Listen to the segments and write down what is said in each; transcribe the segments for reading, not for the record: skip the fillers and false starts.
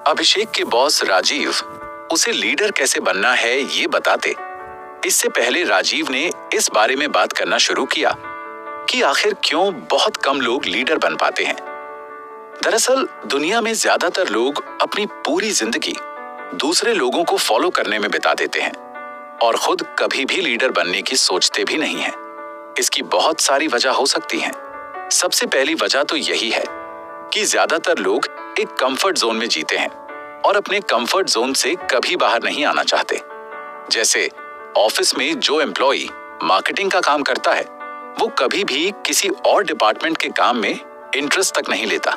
अभिषेक के बॉस राजीव उसे लीडर कैसे बनना है ये बताते, इससे पहले राजीव ने इस बारे में बात करना शुरू किया कि आखिर क्यों बहुत कम लोग लीडर बन पाते हैं। दरअसल दुनिया में ज्यादातर लोग अपनी पूरी जिंदगी दूसरे लोगों को फॉलो करने में बिता देते हैं और खुद कभी भी लीडर बनने की सोचते भी नहीं हैं। इसकी बहुत सारी वजह हो सकती हैं। सबसे पहली वजह तो यही है कि ज्यादातर लोग एक कंफर्ट जोन में जीते हैं और अपने कंफर्ट जोन से कभी बाहर नहीं आना चाहते। जैसे ऑफिस में जो एम्प्लॉई मार्केटिंग का काम करता है वो कभी भी किसी और डिपार्टमेंट के काम में इंटरेस्ट तक नहीं लेता,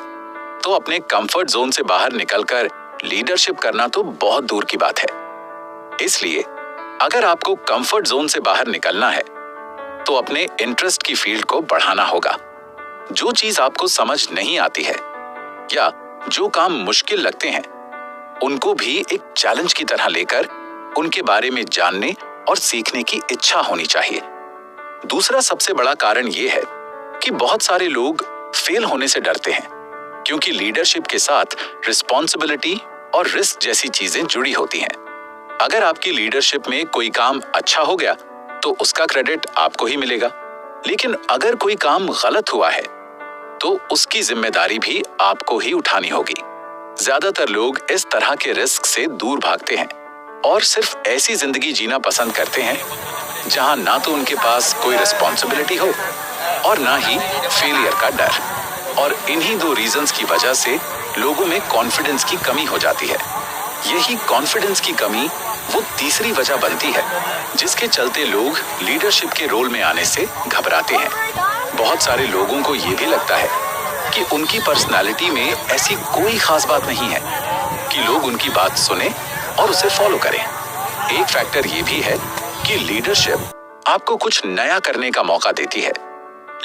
तो अपने कंफर्ट जोन से बाहर निकलकर लीडरशिप करना तो बहुत दूर की बात है। इसलिए अगर आपको कंफर्ट जोन से बाहर निकलना है तो अपने इंटरेस्ट की फील्ड को बढ़ाना होगा। जो चीज आपको समझ नहीं आती है या जो काम मुश्किल लगते हैं उनको भी एक चैलेंज की तरह लेकर उनके बारे में जानने और सीखने की इच्छा होनी चाहिए। दूसरा सबसे बड़ा कारण यह है कि बहुत सारे लोग फेल होने से डरते हैं, क्योंकि लीडरशिप के साथ रिस्पॉन्सिबिलिटी और रिस्क जैसी चीजें जुड़ी होती हैं। अगर आपकी लीडरशिप में कोई काम अच्छा हो गया तो उसका क्रेडिट आपको ही मिलेगा, लेकिन अगर कोई काम गलत हुआ है तो उसकी जिम्मेदारी भी आपको ही उठानी होगी। ज्यादातर लोग इस तरह के रिस्क से दूर भागते हैं और सिर्फ ऐसी जिंदगी जीना पसंद करते हैं जहां ना तो उनके पास कोई रिस्पॉन्सिबिलिटी हो और ना ही फेलियर का डर। और इन्हीं दो रीजंस की वजह से लोगों में कॉन्फिडेंस की कमी हो जाती है। यही कॉन्फिडेंस की कमी वो तीसरी वजह बनती है जिसके चलते लोग लीडरशिप के रोल में आने से घबराते हैं। बहुत सारे लोगों को ये भी लगता है कि उनकी पर्सनालिटी में ऐसी कोई खास बात नहीं है कि लोग उनकी बात सुने और उसे फॉलो करें। एक फैक्टर ये भी है कि लीडरशिप आपको कुछ नया करने का मौका देती है,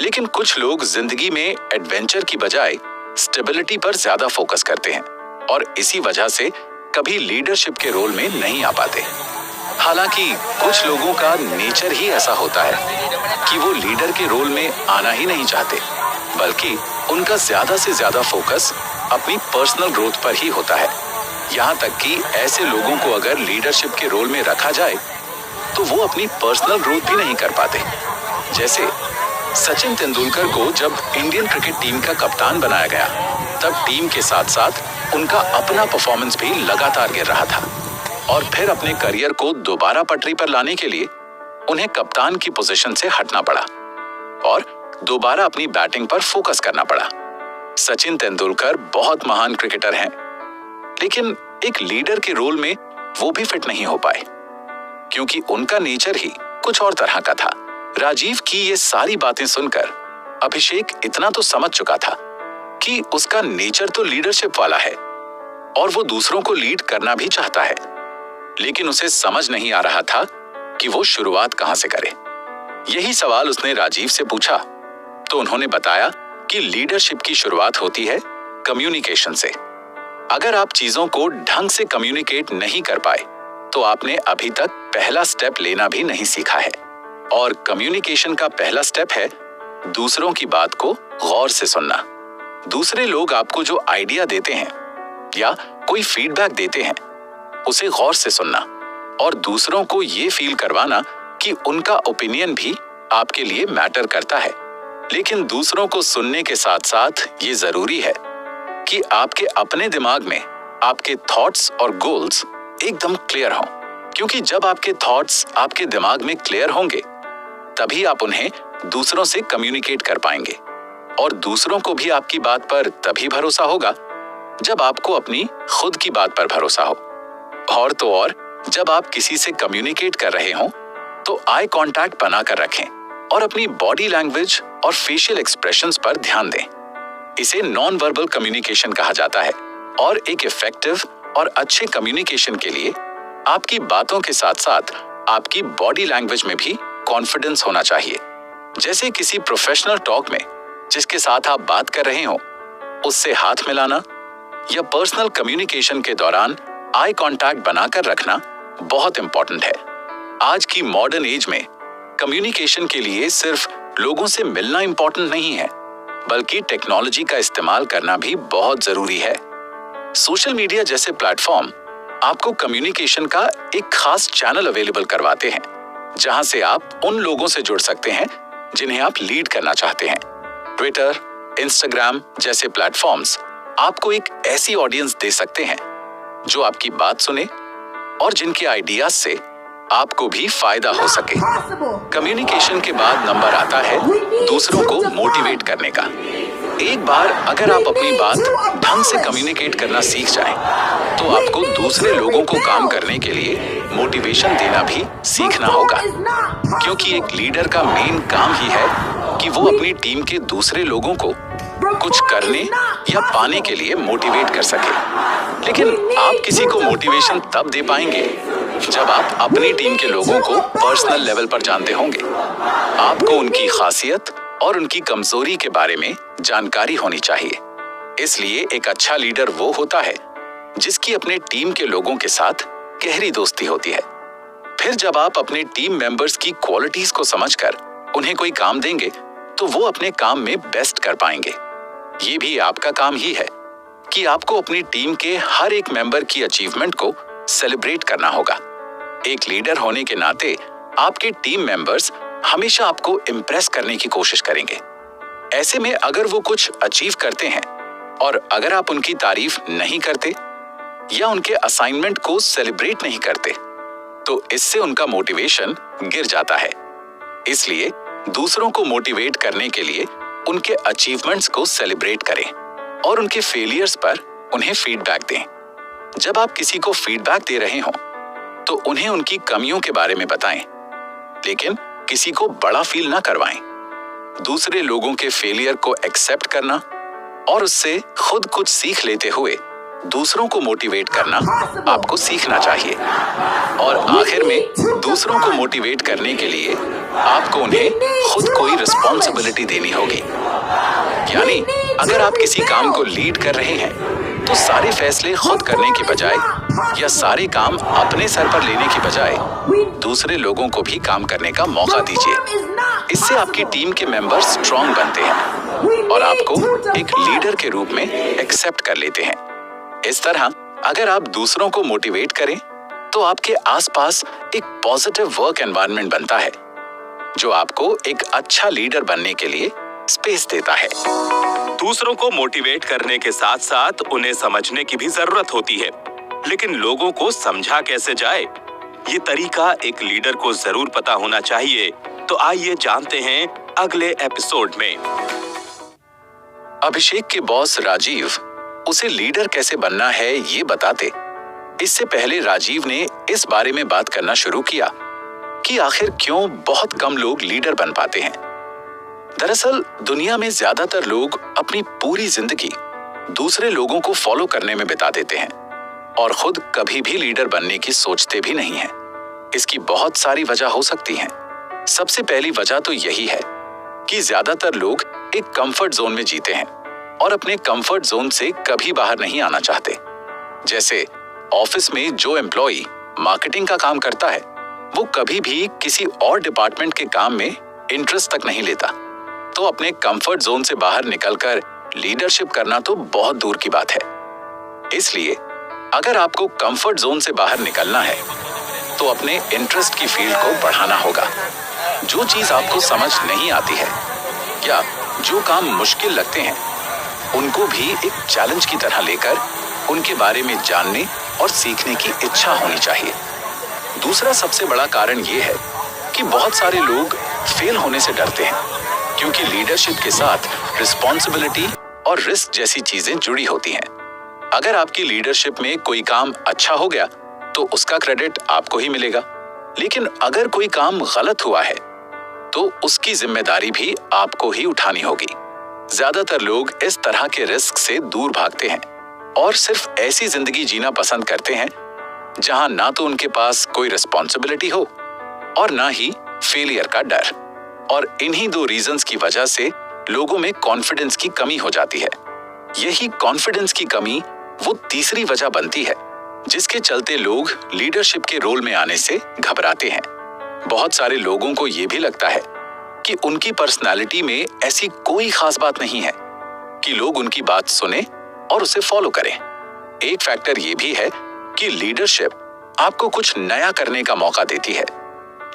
लेकिन कुछ लोग जिंदगी में एडवेंचर की बजाय स्टेबिलिटी पर ज्यादा फोकस करते हैं और इसी वजह से कभी लीडरशिप के रोल में नहीं आ पाते। हालांकि कुछ लोगों का नेचर ही ऐसा होता है कि वो लीडर के रोल में आना ही नहीं चाहते, बल्कि उनका ज्यादा से ज्यादा फोकस अपनी पर्सनल ग्रोथ पर ही होता है। यहाँ तक कि ऐसे लोगों को अगर लीडरशिप के रोल में रखा जाए तो वो अपनी पर्सनल ग्रोथ भी नहीं कर पाते। जैसे सचिन तेंदुलकर को जब इंडियन क्रिकेट टीम का कप्तान बनाया गया तब टीम के साथ साथ उनका अपना परफॉर्मेंस भी लगातार गिर रहा था और फिर अपने करियर को दोबारा पटरी पर लाने के लिए उन्हें कप्तान की पोजीशन से हटना पड़ा और दोबारा अपनी बैटिंग पर फोकस करना पड़ा। सचिन तेंदुलकर बहुत महान क्रिकेटर हैं, लेकिन एक लीडर के रोल में वो भी फिट नहीं हो पाए क्योंकि उनका नेचर ही कुछ और तरह का था। राजीव की ये सारी बातें सुनकर अभिषेक इतना तो समझ चुका था कि उसका नेचर तो लीडरशिप वाला है और वो दूसरों को लीड करना भी चाहता है, लेकिन उसे समझ नहीं आ रहा था कि वो शुरुआत कहां से करे। यही सवाल उसने राजीव से पूछा तो उन्होंने बताया कि लीडरशिप की शुरुआत होती है कम्युनिकेशन से। अगर आप चीजों को ढंग से कम्युनिकेट नहीं कर पाए तो आपने अभी तक पहला स्टेप लेना भी नहीं सीखा है। और कम्युनिकेशन का पहला स्टेप है दूसरों की बात को गौर से सुनना। दूसरे लोग आपको जो आइडिया देते हैं या कोई फीडबैक देते हैं उसे गौर से सुनना और दूसरों को ये फील करवाना कि उनका ओपिनियन भी आपके लिए मैटर करता है। लेकिन दूसरों को सुनने के साथ साथ ये जरूरी है कि आपके अपने दिमाग में आपके थॉट्स और गोल्स एकदम क्लियर हों, क्योंकि जब आपके थॉट्स आपके दिमाग में क्लियर होंगे तभी आप उन्हें दूसरों से कम्युनिकेट कर पाएंगे और दूसरों को भी आपकी बात पर तभी भरोसा होगा जब आपको अपनी खुद की बात पर भरोसा हो। और तो और जब आप किसी से कम्युनिकेट कर रहे हों तो आई कांटेक्ट बनाकर रखें और अपनी बॉडी लैंग्वेज और फेशियल एक्सप्रेशंस पर ध्यान दें। इसे नॉन वर्बल कम्युनिकेशन कहा जाता है और एक इफेक्टिव और अच्छे कम्युनिकेशन के लिए आपकी बातों के साथ साथ आपकी बॉडी लैंग्वेज में भी कॉन्फिडेंस होना चाहिए। जैसे किसी प्रोफेशनल टॉक में जिसके साथ आप बात कर रहे हो उससे हाथ मिलाना या पर्सनल कम्युनिकेशन के दौरान आई कांटेक्ट बनाकर रखना बहुत इंपॉर्टेंट है। आज की मॉडर्न एज में कम्युनिकेशन के लिए सिर्फ लोगों से मिलना इंपॉर्टेंट नहीं है, बल्कि टेक्नोलॉजी का इस्तेमाल करना भी बहुत जरूरी है। सोशल मीडिया जैसे प्लेटफॉर्म आपको कम्युनिकेशन का एक खास चैनल अवेलेबल करवाते हैं, जहां से आप उन लोगों से जुड़ सकते हैं जिन्हें आप लीड करना चाहते हैं। ट्विटर, इंस्टाग्राम जैसे प्लेटफॉर्म्स आपको एक ऐसी ऑडियंस दे सकते हैं जो आपकी बात सुने और जिनके आइडियाज से आपको भी फायदा हो सके। कम्युनिकेशन के बाद नंबर आता है दूसरों को मोटिवेट करने का। एक बार अगर आप अपनी बात ढंग से कम्युनिकेट करना सीख जाएं, तो आपको दूसरे लोगों को काम करने के लिए मोटिवेशन देना भी सीखना होगा, क्योंकि एक लीडर का मेन काम ही है कि वो अपनी टीम के दूसरे लोगों को कुछ करने या पाने के लिए मोटिवेट कर सके। लेकिन आप किसी को मोटिवेशन तब दे पाएंगे जब आप अपनी टीम के लोगों को पर्सनल लेवल पर जानते होंगे। आपको उनकी खासियत और उनकी कमजोरी के बारे में जानकारी होनी चाहिए। इसलिए एक अच्छा लीडर वो होता है जिसकी अपने टीम के लोगों के साथ गहरी दोस्ती होती है। फिर जब आप अपने टीम मेंबर्स की क्वालिटीज को समझकर उन्हें कोई काम देंगे, तो वो अपने काम में बेस्ट कर पाएंगे। ये भी आपका काम ही है कि आपको अपनी टीम के हर एक मेंबर की अचीवमेंट को सेलिब्रेट करना होगा। एक लीडर होने के नाते आपके टीम मेंबर्स हमेशा आपको इम्प्रेस करने की कोशिश करेंगे। ऐसे में अगर वो कुछ अचीव करते हैं और अगर आप उनकी तारीफ नहीं करते या उनके असाइनमेंट को सेलिब्रेट नहीं करते, तो इससे उनका मोटिवेशन गिर जाता है। इसलिए दूसरों को मोटिवेट करने के लिए उनके अचीवमेंट्स को सेलिब्रेट करें और उनके फेलियर्स पर उन्हें फीडबैक दें। जब आप किसी को फीडबैक दे रहे हों, तो उन्हें उनकी कमियों के बारे में बताएं, लेकिन किसी को बड़ा फील ना करवाएं। दूसरे लोगों के फेलियर को एक्सेप्ट करना और उससे खुद कुछ सीख लेते हुए दूसरों को मोटिवेट करना आपको सीखना चाहिए। और आखिर में दूसरों को मोटिवेट करने के लिए आपको उन्हें खुद कोई रिस्पॉन्सिबिलिटी देनी होगी। यानी अगर आप किसी काम को लीड कर रहे हैं, तो सारे फैसले खुद करने की बजाय या सारे काम अपने सर पर लेने की बजाय दूसरे लोगों को भी काम करने का मौका दीजिए। इससे आपकी टीम के मेंबर्स स्ट्रांग बनते हैं और आपको एक लीडर के रूप में एक्सेप्ट कर लेते हैं। इस तरह अगर आप दूसरों को मोटिवेट करें, तो आपके आसपास एक पॉजिटिव वर्क एनवायरनमेंट बनता है, जो आपको एक अच्छा लीडर बनने के लिए स्पेस देता है। दूसरों को मोटिवेट करने के साथ साथ उन्हें समझने की भी जरूरत होती है, लेकिन लोगों को समझा कैसे जाए, ये तरीका एक लीडर को जरूर पता होना चाहिए। तो आइए जानते हैं अगले एपिसोड में। अभिषेक के बॉस राजीव उसे लीडर कैसे बनना है ये बताते, इससे पहले राजीव ने इस बारे में बात करना शुरू किया कि आखिर क्यों बहुत कम लोग लीडर बन पाते हैं। दरअसल दुनिया में ज्यादातर लोग अपनी पूरी जिंदगी दूसरे लोगों को फॉलो करने में बिता देते हैं और खुद कभी भी लीडर बनने की सोचते भी नहीं हैं। इसकी बहुत सारी वजह हो सकती हैं। सबसे पहली वजह तो यही है कि ज्यादातर लोग एक कंफर्ट जोन में जीते हैं और अपने कंफर्ट जोन से कभी बाहर नहीं आना चाहते। जैसे ऑफिस में जो एम्प्लॉई मार्केटिंग का काम करता है, वो कभी भी किसी और डिपार्टमेंट के काम में इंटरेस्ट तक नहीं लेता। तो अपने कंफर्ट जोन से बाहर निकलकर लीडरशिप करना तो बहुत दूर की बात है। इसलिए अगर आपको कंफर्ट जोन से बाहर निकलना है, तो अपने इंटरेस्ट की फील्ड को बढ़ाना होगा। जो चीज आपको समझ नहीं आती है या जो काम मुश्किल लगते हैं, उनको भी एक चैलेंज की तरह लेकर उनके बारे में जानने और सीखने की इच्छा होनी चाहिए। दूसरा सबसे बड़ा कारण यह है कि बहुत सारे लोग फेल होने से डरते हैं, क्योंकि लीडरशिप के साथ रिस्पॉन्सिबिलिटी और रिस्क जैसी चीजें जुड़ी होती हैं। अगर आपकी लीडरशिप में कोई काम अच्छा हो गया, तो उसका क्रेडिट आपको ही मिलेगा, लेकिन अगर कोई काम गलत हुआ है, तो उसकी जिम्मेदारी भी आपको ही उठानी होगी। ज्यादातर लोग इस तरह के रिस्क से दूर भागते हैं और सिर्फ ऐसी जिंदगी जीना पसंद करते हैं जहां ना तो उनके पास कोई रिस्पॉन्सिबिलिटी हो और ना ही फेलियर का डर। और इन्हीं दो रीजंस की वजह से लोगों में कॉन्फिडेंस की कमी हो जाती है। यही कॉन्फिडेंस की कमी वो तीसरी वजह बनती है जिसके चलते लोग लीडरशिप के रोल में आने से घबराते हैं। बहुत सारे लोगों को यह भी लगता है कि उनकी पर्सनालिटी में ऐसी कोई खास बात नहीं है कि लोग उनकी बात सुने और उसे फॉलो करें। एक फैक्टर ये भी है कि लीडरशिप आपको कुछ नया करने का मौका देती है,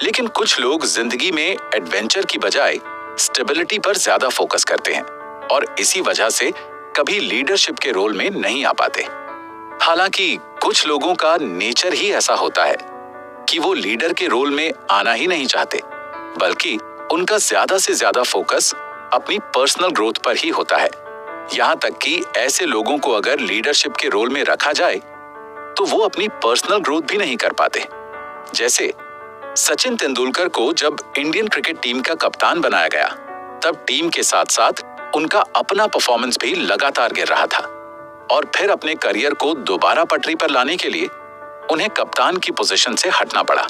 लेकिन कुछ लोग जिंदगी में एडवेंचर की बजाय स्टेबिलिटी पर ज्यादा फोकस करते हैं और इसी वजह से कभी लीडरशिप के रोल में नहीं आ पाते। हालांकि कुछ लोगों का नेचर ही ऐसा होता है कि वो लीडर के रोल में आना ही नहीं चाहते, बल्कि उनका ज्यादा से ज्यादा फोकस अपनी पर्सनल ग्रोथ पर ही होता है। यहाँ तक कि ऐसे लोगों को अगर लीडरशिप के रोल में रखा जाए तो वो अपनी पर्सनल ग्रोथ भी नहीं कर पाते। जैसे सचिन तेंदुलकर को जब इंडियन क्रिकेट टीम का कप्तान बनाया गया, तब टीम के साथ साथ उनका अपना परफॉर्मेंस भी लगातार गिर रहा था और फिर अपने करियर को दोबारा पटरी पर लाने के लिए उन्हें कप्तान की पोजीशन से हटना पड़ा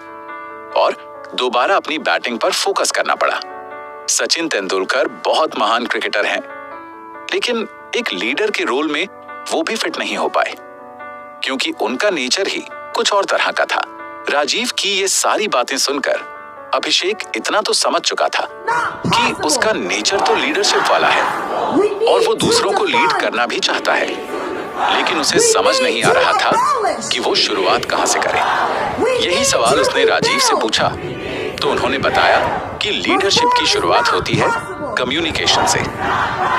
और दोबारा अपनी बैटिंग पर फोकस करना पड़ा। सचिन तेंदुलकर बहुत महान क्रिकेटर हैं, लेकिन एक लीडर के रोल में वो भी फिट नहीं हो पाए क्योंकि उनका नेचर ही कुछ और तरह का था। राजीव की ये सारी बातें सुनकर अभिषेक इतना तो समझ चुका था कि उसका नेचर तो लीडरशिप वाला है और वो दूसरों को लीड करना भी चाहता है, लेकिन उसे समझ नहीं आ रहा था कि वो शुरुआत कहां से करे। यही सवाल उसने राजीव से पूछा तो उन्होंने बताया कि लीडरशिप की शुरुआत होती है कम्युनिकेशन से।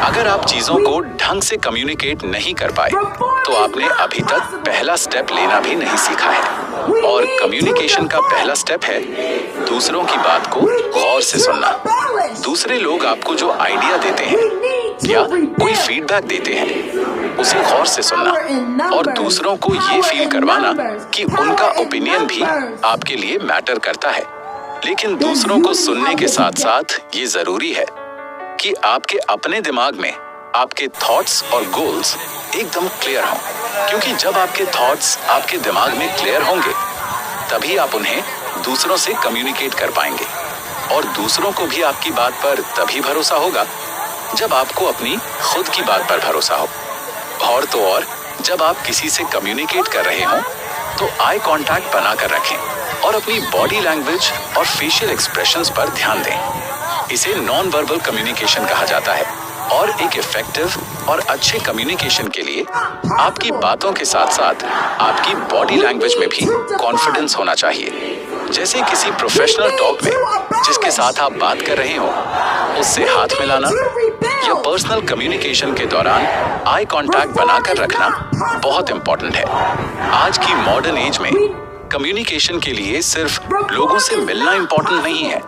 अगर आप चीजों को ढंग से कम्युनिकेट नहीं कर पाए तो आपने अभी तक पहला स्टेप लेना भी नहीं सीखा है। और कम्युनिकेशन का पहला स्टेप है दूसरों की बात को गौर से सुनना। दूसरे लोग आपको जो आइडिया देते हैं या कोई फीडबैक देते हैं उसे गौर से सुनना और दूसरों को ये फील करवाना कि उनका ओपिनियन भी आपके लिए मैटर करता है। लेकिन दूसरों को सुनने के साथ साथ ये जरूरी है कि आपके अपने दिमाग में आपके थॉट्स और गोल्स एकदम क्लियर हों, क्योंकि जब आपके थॉट्स आपके दिमाग में क्लियर होंगे तभी आप उन्हें दूसरों से कम्युनिकेट कर पाएंगे और दूसरों को भी आपकी बात पर तभी भरोसा होगा जब आपको अपनी खुद की बात पर भरोसा हो। और तो और जब आप किसी से कम्युनिकेट कर रहे हों तो आई कांटेक्ट बनाकर रखें और अपनी बॉडी लैंग्वेज और फेशियल एक्सप्रेशंस पर ध्यान दें। इसे नॉन वर्बल कम्युनिकेशन कहा जाता है और एक इफेक्टिव और अच्छे कम्युनिकेशन के लिए आपकी बातों के साथ साथ आपकी बॉडी लैंग्वेज में भी कॉन्फिडेंस होना चाहिए। जैसे किसी प्रोफेशनल टॉक में जिसके साथ आप बात कर रहे हो उससे हाथ मिलाना या पर्सनल कम्युनिकेशन के दौरान आई कांटेक्ट बनाकर रखना बहुत इंपॉर्टेंट है। आज की मॉडर्न एज में कम्युनिकेशन के लिए सिर्फ लोगों से मिलना इंपॉर्टेंट नहीं है,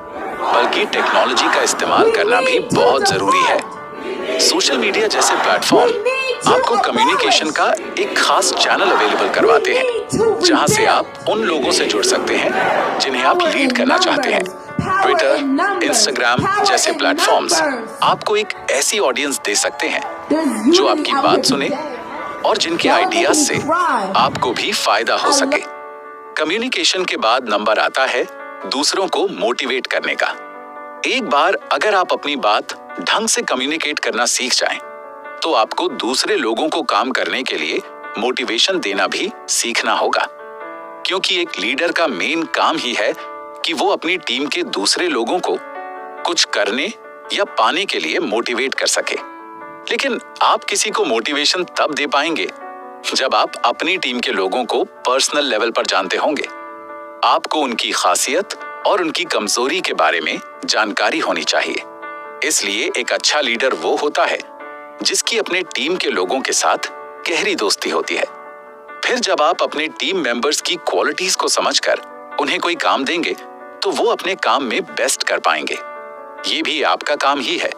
बल्कि टेक्नोलॉजी का इस्तेमाल करना भी बहुत जरूरी है। सोशल मीडिया जैसे प्लेटफॉर्म आपको कम्युनिकेशन का एक खास चैनल अवेलेबल करवाते हैं जहां से आप उन लोगों से जुड़ सकते हैं जिन्हें आप लीड करना चाहते हैं। ट्विटर, इंस्टाग्राम जैसे प्लेटफॉर्म्स आपको एक ऐसी ऑडियंस दे सकते हैं जो आपकी बात सुने और जिनके आइडियाज से आपको भी फायदा हो सके। कम्युनिकेशन के बाद नंबर आता है दूसरों को मोटिवेट करने का। एक बार अगर आप अपनी बात ढंग से कम्युनिकेट करना सीख जाएं, तो आपको दूसरे लोगों को काम करने के लिए मोटिवेशन देना भी सीखना होगा, क्योंकि एक लीडर का मेन काम ही है कि वो अपनी टीम के दूसरे लोगों को कुछ करने या पाने के लिए मोटिवेट कर सके। लेकिन आप किसी को मोटिवेशन तब दे पाएंगे जब आप अपनी टीम के लोगों को पर्सनल लेवल पर जानते होंगे। आपको उनकी खासियत और उनकी कमजोरी के बारे में जानकारी होनी चाहिए। इसलिए एक अच्छा लीडर वो होता है जिसकी अपने टीम के लोगों के साथ गहरी दोस्ती होती है। फिर जब आप अपने टीम मेंबर्स की क्वालिटीज को समझकर उन्हें कोई काम देंगे तो वो अपने काम में बेस्ट कर पाएंगे। ये भी आपका काम ही है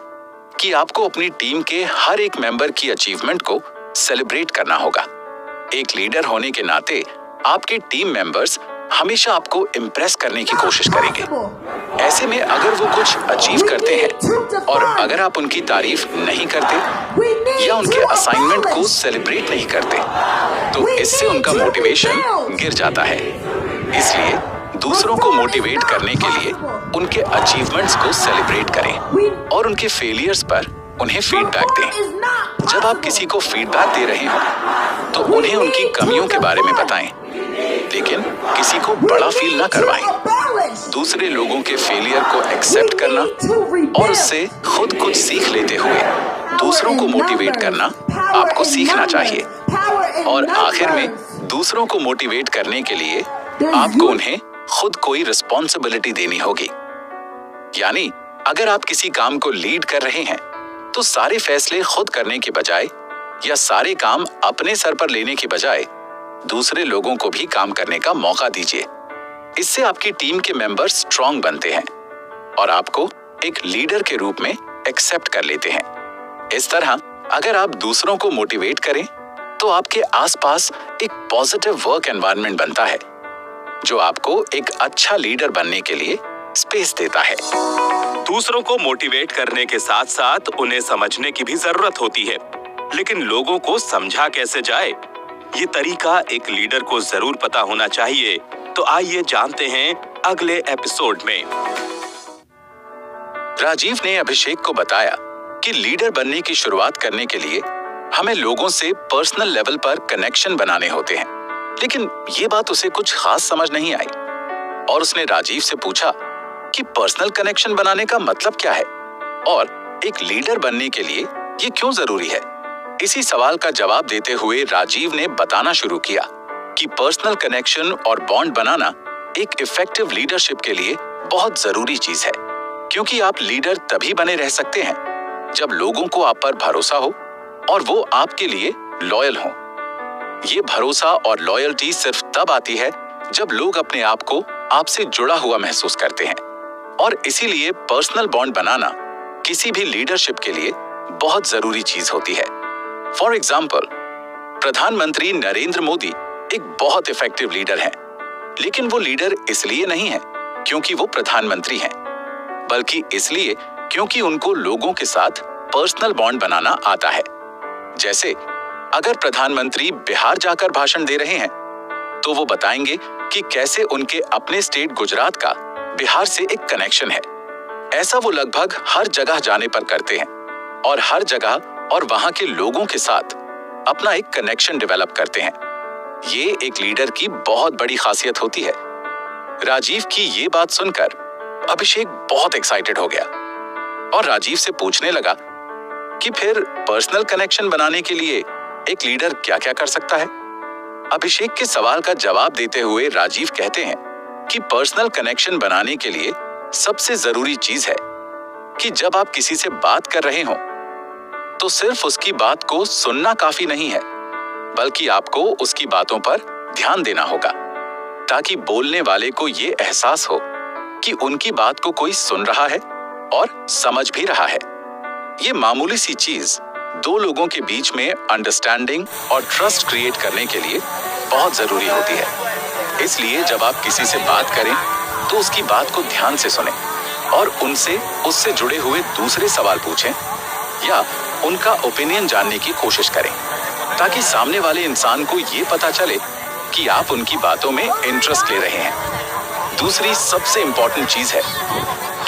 कि आपको अपनी टीम के हर एक मेंबर की अचीवमेंट को सेलिब्रेट करना होगा। एक लीडर होने के नाते आपके टीम मेंबर्स हमेशा आपको इम्प्रेस करने की कोशिश करेंगे। ऐसे में अगर वो कुछ अचीव करते हैं और अगर आप उनकी तारीफ नहीं करते या उनके असाइनमेंट को सेलिब्रेट नहीं करते तो इससे उनका मोटिवेशन गिर जाता है। इसलिए दूसरों को मोटिवेट करने के लिए उनके अचीवमेंट्स को सेलिब्रेट करें और उनके फेलियर्स पर उन्हें फीडबैक दें। जब आप किसी को फीडबैक दे रहे हो तो उन्हें उनकी कमियों के बारे में बताएं, लेकिन किसी को बड़ा फील ना करवाएं। दूसरे लोगों के फेलियर को एक्सेप्ट करना और उससे खुद कुछ सीख लेते हुए दूसरों को मोटिवेट करना आपको सीखना चाहिए। और आखिर में दूसरों को मोटिवेट करने के लिए आपको उन्हें खुद कोई रिस्पॉन्सिबिलिटी देनी होगी। यानी अगर आप किसी काम को लीड कर रहे हैं तो सारे फैसले खुद करने के बजाय या सारे काम अपने सर पर लेने के बजाय दूसरे लोगों को भी काम करने का मौका दीजिए। इससे आपकी टीम के मेंबर्स स्ट्रांग बनते हैं और आपको एक लीडर के रूप में एक्सेप्ट कर लेते हैं। इस तरह अगर आप दूसरों को मोटिवेट करें तो आपके आसपास एक पॉजिटिव वर्क एनवायरनमेंट बनता है जो आपको एक अच्छा लीडर बनने के लिए स्पेस देता है। दूसरों को मोटिवेट करने के साथ साथ उन्हें समझने की भी जरूरत होती है, लेकिन लोगों को समझा कैसे जाए, ये तरीका एक लीडर को जरूर पता होना चाहिए। तो आइए जानते हैं अगले एपिसोड में। राजीव ने अभिषेक को बताया कि लीडर बनने की शुरुआत करने के लिए हमें लोगों से पर्सनल लेवल पर कनेक्शन बनाने होते हैं, लेकिन ये बात उसे कुछ खास समझ नहीं आई और उसने राजीव से पूछा कि पर्सनल कनेक्शन बनाने का मतलब क्या है और एक लीडर बनने के लिए ये क्यों जरूरी है। इसी सवाल का जवाब देते हुए राजीव ने बताना शुरू किया कि पर्सनल कनेक्शन और बॉन्ड बनाना एक इफेक्टिव लीडरशिप के लिए बहुत जरूरी चीज है, क्योंकि आप लीडर तभी बने रह सकते हैं जब लोगों को आप पर भरोसा हो और वो आपके लिए लॉयल हो। ये भरोसा और लॉयल्टी सिर्फ तब आती है जब लोग अपने आप को आपसे जुड़ा हुआ महसूस करते हैं, और इसीलिए पर्सनल बॉन्ड बनाना किसी भी लीडरशिप के लिए बहुत जरूरी चीज होती है। फॉर एग्जाम्पल, प्रधानमंत्री नरेंद्र मोदी एक बहुत इफेक्टिव लीडर हैं, लेकिन वो लीडर इसलिए नहीं है क्योंकि वो प्रधानमंत्री हैं, बल्कि इसलिए क्योंकि उनको लोगों के साथ पर्सनल बॉन्ड बनाना आता है। जैसे अगर प्रधानमंत्री बिहार जाकर भाषण दे रहे हैं तो वो बताएंगे कि कैसे उनके अपने स्टेट गुजरात का बिहार से एक कनेक्शन है। ऐसा वो लगभग हर जगह जाने पर करते हैं और हर जगह और वहां के लोगों के साथ अपना एक कनेक्शन डेवलप करते हैं। ये एक लीडर की बहुत बड़ी खासियत होती है। राजीव की ये बात सुनकर अभिषेक बहुत एक्साइटेड हो गया और राजीव से पूछने लगा कि फिर पर्सनल कनेक्शन बनाने के लिए एक लीडर क्या-क्या कर सकता है। अभिषेक के सवाल का जवाब देते हुए राजीव कहते हैं कि पर्सनल कनेक्शन बनाने के लिए सबसे जरूरी चीज है कि जब आप किसी से बात कर रहे हो तो सिर्फ उसकी बात को सुनना काफी नहीं है, बल्कि आपको उसकी बातों पर ध्यान देना होगा ताकि बोलने वाले को ये एहसास हो कि उनकी बात को कोई सुन रहा है और समझ भी रहा है। ये मामूली सी चीज दो लोगों के बीच में अंडरस्टैंडिंग और ट्रस्ट क्रिएट करने के लिए बहुत जरूरी होती है। इसलिए जब आप किसी से बात करें तो उसकी बात को ध्यान से सुनें और उससे जुड़े हुए दूसरे सवाल पूछें या उनका ओपिनियन जानने की कोशिश करें, ताकि सामने वाले इंसान को ये पता चले कि आप उनकी बातों में इंटरेस्ट ले रहे हैं। दूसरी सबसे इंपॉर्टेंट चीज है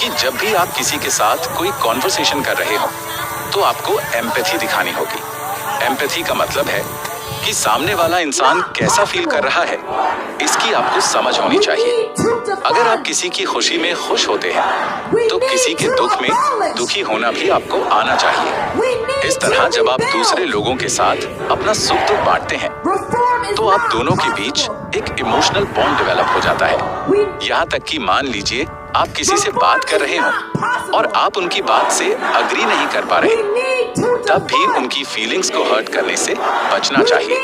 कि जब भी आप किसी के साथ कोई कॉन्वर्सेशन कर रहे हो तो आपको एम्पैथी दिखानी होगी। एम्पैथी का मतलब है कि सामने वाला इंसान कैसा फील कर रहा है, इसकी आपको समझ होनी चाहिए। अगर आप किसी की खुशी में खुश होते हैं तो किसी के दुख में दुखी होना भी आपको आना चाहिए। इस तरह जब आप दूसरे लोगों के साथ अपना सुख दुख बांटते हैं तो आप दोनों के बीच एक इमोशनल बॉन्ड डेवलप हो जाता है। यहाँ तक कि मान लीजिए आप किसी से बात कर रहे हो और आप उनकी बात से अग्री नहीं कर पा रहे, तब भी उनकी फीलिंग्स को हर्ट करने से बचना चाहिए।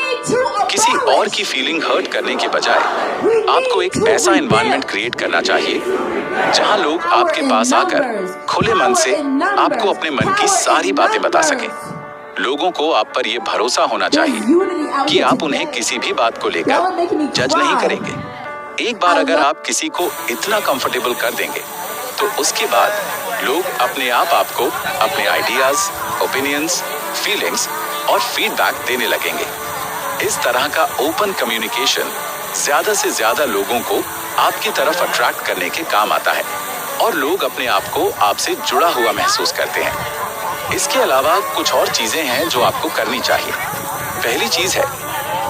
किसी और की फीलिंग हर्ट करने के बजाय आपको एक ऐसा एनवायरनमेंट क्रिएट करना चाहिए जहां लोग आपके पास आकर खुले मन से आपको अपने मन की सारी बातें बता सकें। लोगों को आप पर यह भरोसा होना चाहिए कि आप उन्हें किसी भी बात को लेकर जज नहीं करेंगे। एक बार अगर आप किसी को इतना कंफर्टेबल कर देंगे तो उसके बाद लोग अपने आप आपको अपने आइडियाज, ओपिनियंस, फीलिंग्स और फीडबैक देने लगेंगे। इस तरह का ओपन कम्युनिकेशन ज्यादा से ज्यादा लोगों को आपकी तरफ अट्रैक्ट करने के काम आता है और लोग अपने आप को आपसे जुड़ा हुआ महसूस करते हैं। इसके अलावा कुछ और चीजें हैं जो आपको करनी चाहिए। पहली चीज है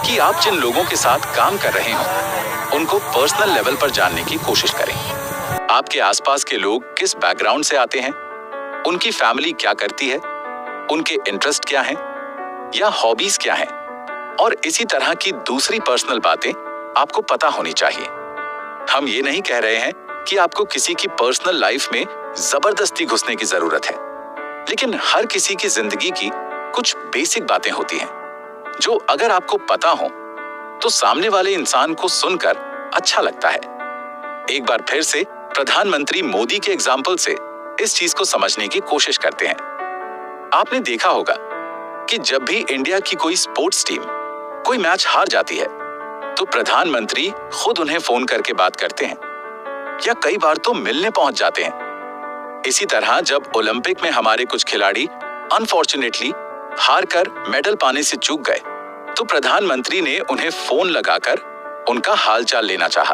कि आप जिन लोगों के साथ काम कर रहे हो उनको पर्सनल लेवल पर जानने की कोशिश करें। आपके आसपास के लोग किस बैकग्राउंड से आते हैं, उनकी फैमिली क्या करती है, उनके इंटरेस्ट क्या हैं या हॉबीज क्या हैं। और इसी तरह की दूसरी पर्सनल बातें आपको पता होनी चाहिए। हम ये नहीं कह रहे हैं कि आपको किसी की पर्सनल लाइफ में जबरदस्ती घुसने की जरूरत है, लेकिन हर किसी की जिंदगी की कुछ बेसिक बातें होती हैं जो अगर आपको पता हो तो सामने वाले इंसान को सुनकर अच्छा लगता है। एक बार फिर से प्रधानमंत्री मोदी के एग्जाम्पल से इस चीज को समझने की कोशिश करते हैं। आपने देखा होगा कि जब भी इंडिया की कोई स्पोर्ट्स टीम कोई मैच हार जाती है तो प्रधानमंत्री खुद उन्हें फोन करके बात करते हैं या कई बार तो मिलने पहुंच जाते हैं। इसी तरह जब ओलंपिक में हमारे कुछ खिलाड़ी अनफॉर्चुनेटली हार कर मेडल पाने से चूक गए तो प्रधानमंत्री ने उन्हें फोन लगाकर उनका हालचाल लेना चाहा।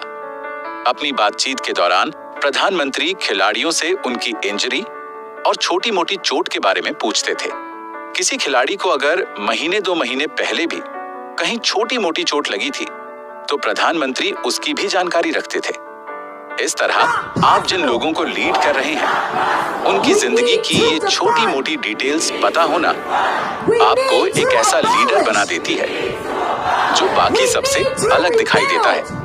अपनी बातचीत के दौरान प्रधानमंत्री खिलाड़ियों से उनकी इंजरी और छोटी मोटी चोट के बारे में पूछते थे। किसी खिलाड़ी को अगर महीने 2 महीने पहले भी कहीं छोटी मोटी चोट लगी थी तो प्रधानमंत्री उसकी भी जानकारी रखते थे। इस तरह आप जिन लोगों को लीड कर रहे हैं उनकी जिंदगी की ये छोटी मोटी डिटेल्स पता होना आपको एक ऐसा लीडर बना देती है जो बाकी सबसे अलग दिखाई देता है।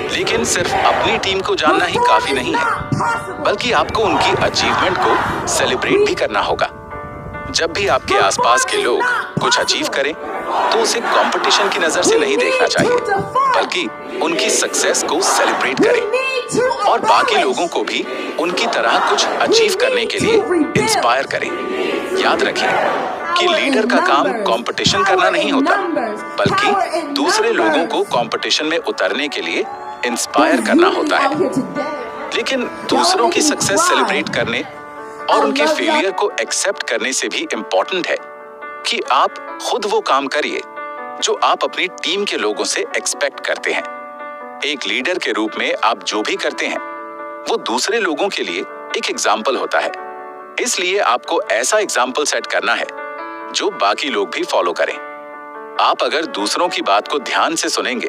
लेकिन सिर्फ अपनी टीम को जानना ही काफी नहीं है, बल्कि आपको उनकी अचीवमेंट को सेलिब्रेट भी करना होगा। जब भी आपके आसपास के लोग कुछ अचीव करें तो उसे कंपटीशन की नजर से नहीं देखना चाहिए, बल्कि उनकी सक्सेस को सेलिब्रेट करें और बाकी लोगों को भी उनकी तरह कुछ अचीव करने के लिए इंस्पायर करें। याद रखें कि लीडर का काम कंपटीशन करना नहीं होता, बल्कि दूसरे लोगों को कंपटीशन में उतरने के लिए इंस्पायर करना होता है। लेकिन दूसरों की सक्सेस सेलिब्रेट करने और उनके फेलियर को एक्सेप्ट करने से भी इम्पोर्टेंट है कि आप खुद वो काम करिए जो आप अपनी टीम के लोगों से एक्सपेक्ट करते हैं। एक लीडर के रूप में आप जो भी करते हैं वो दूसरे लोगों के लिए एक एग्जाम्पल होता है। इसलिए आपको ऐसा एग्जाम्पल सेट करना है जो बाकी लोग भी फॉलो करें। आप अगर दूसरों की बात को ध्यान से सुनेंगे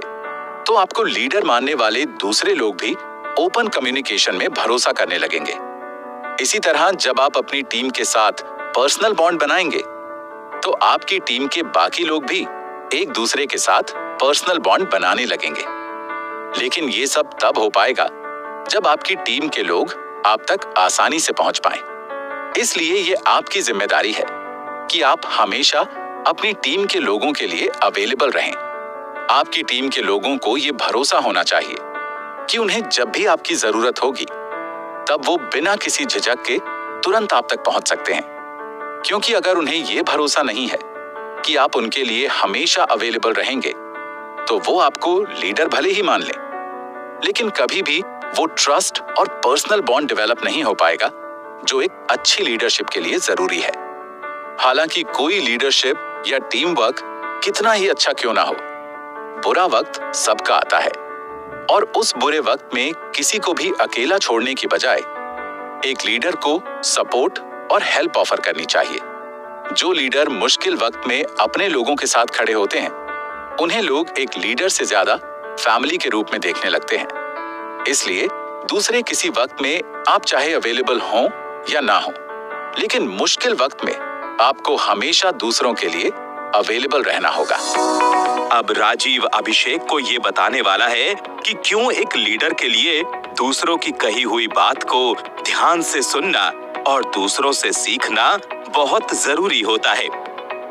तो आपको लीडर मानने वाले दूसरे लोग भी ओपन कम्युनिकेशन में भरोसा करने लगेंगे। इसी तरह जब आप अपनी टीम के साथ पर्सनल बॉन्ड बनाएंगे तो आपकी टीम के बाकी लोग भी एक दूसरे के साथ पर्सनल बॉन्ड बनाने लगेंगे। लेकिन ये सब तब हो पाएगा जब आपकी टीम के लोग आप तक आसानी से पहुंच पाएं। इसलिए ये आपकी जिम्मेदारी है कि आप हमेशा अपनी टीम के लोगों के लिए अवेलेबल रहें। आपकी टीम के लोगों को ये भरोसा होना चाहिए कि उन्हें जब भी आपकी जरूरत होगी तब वो बिना किसी झिझक के तुरंत आप तक पहुंच सकते हैं। क्योंकि अगर उन्हें ये भरोसा नहीं है कि आप उनके लिए हमेशा अवेलेबल रहेंगे तो वो आपको लीडर भले ही मान लें, लेकिन कभी भी वो ट्रस्ट और पर्सनल बॉन्ड डेवलप नहीं हो पाएगा जो एक अच्छी लीडरशिप के लिए जरूरी है। हालांकि कोई लीडरशिप या टीम वर्क कितना ही अच्छा क्यों ना हो, बुरा वक्त सबका आता है और उस बुरे वक्त में किसी को भी अकेला छोड़ने की बजाय एक लीडर को सपोर्ट और हेल्प ऑफर करनी चाहिए। जो लीडर मुश्किल वक्त में अपने लोगों के साथ खड़े होते हैं उन्हें लोग एक लीडर से ज्यादा फैमिली के रूप में देखने लगते हैं। इसलिए दूसरे किसी वक्त में आप चाहे अवेलेबल हों या ना हो, लेकिन मुश्किल वक्त में आपको हमेशा दूसरों के लिए अवेलेबल रहना होगा। अब राजीव अभिषेक को ये बताने वाला है कि क्यों एक लीडर के लिए दूसरों की कही हुई बात को ध्यान से सुनना और दूसरों से सीखना बहुत जरूरी होता है।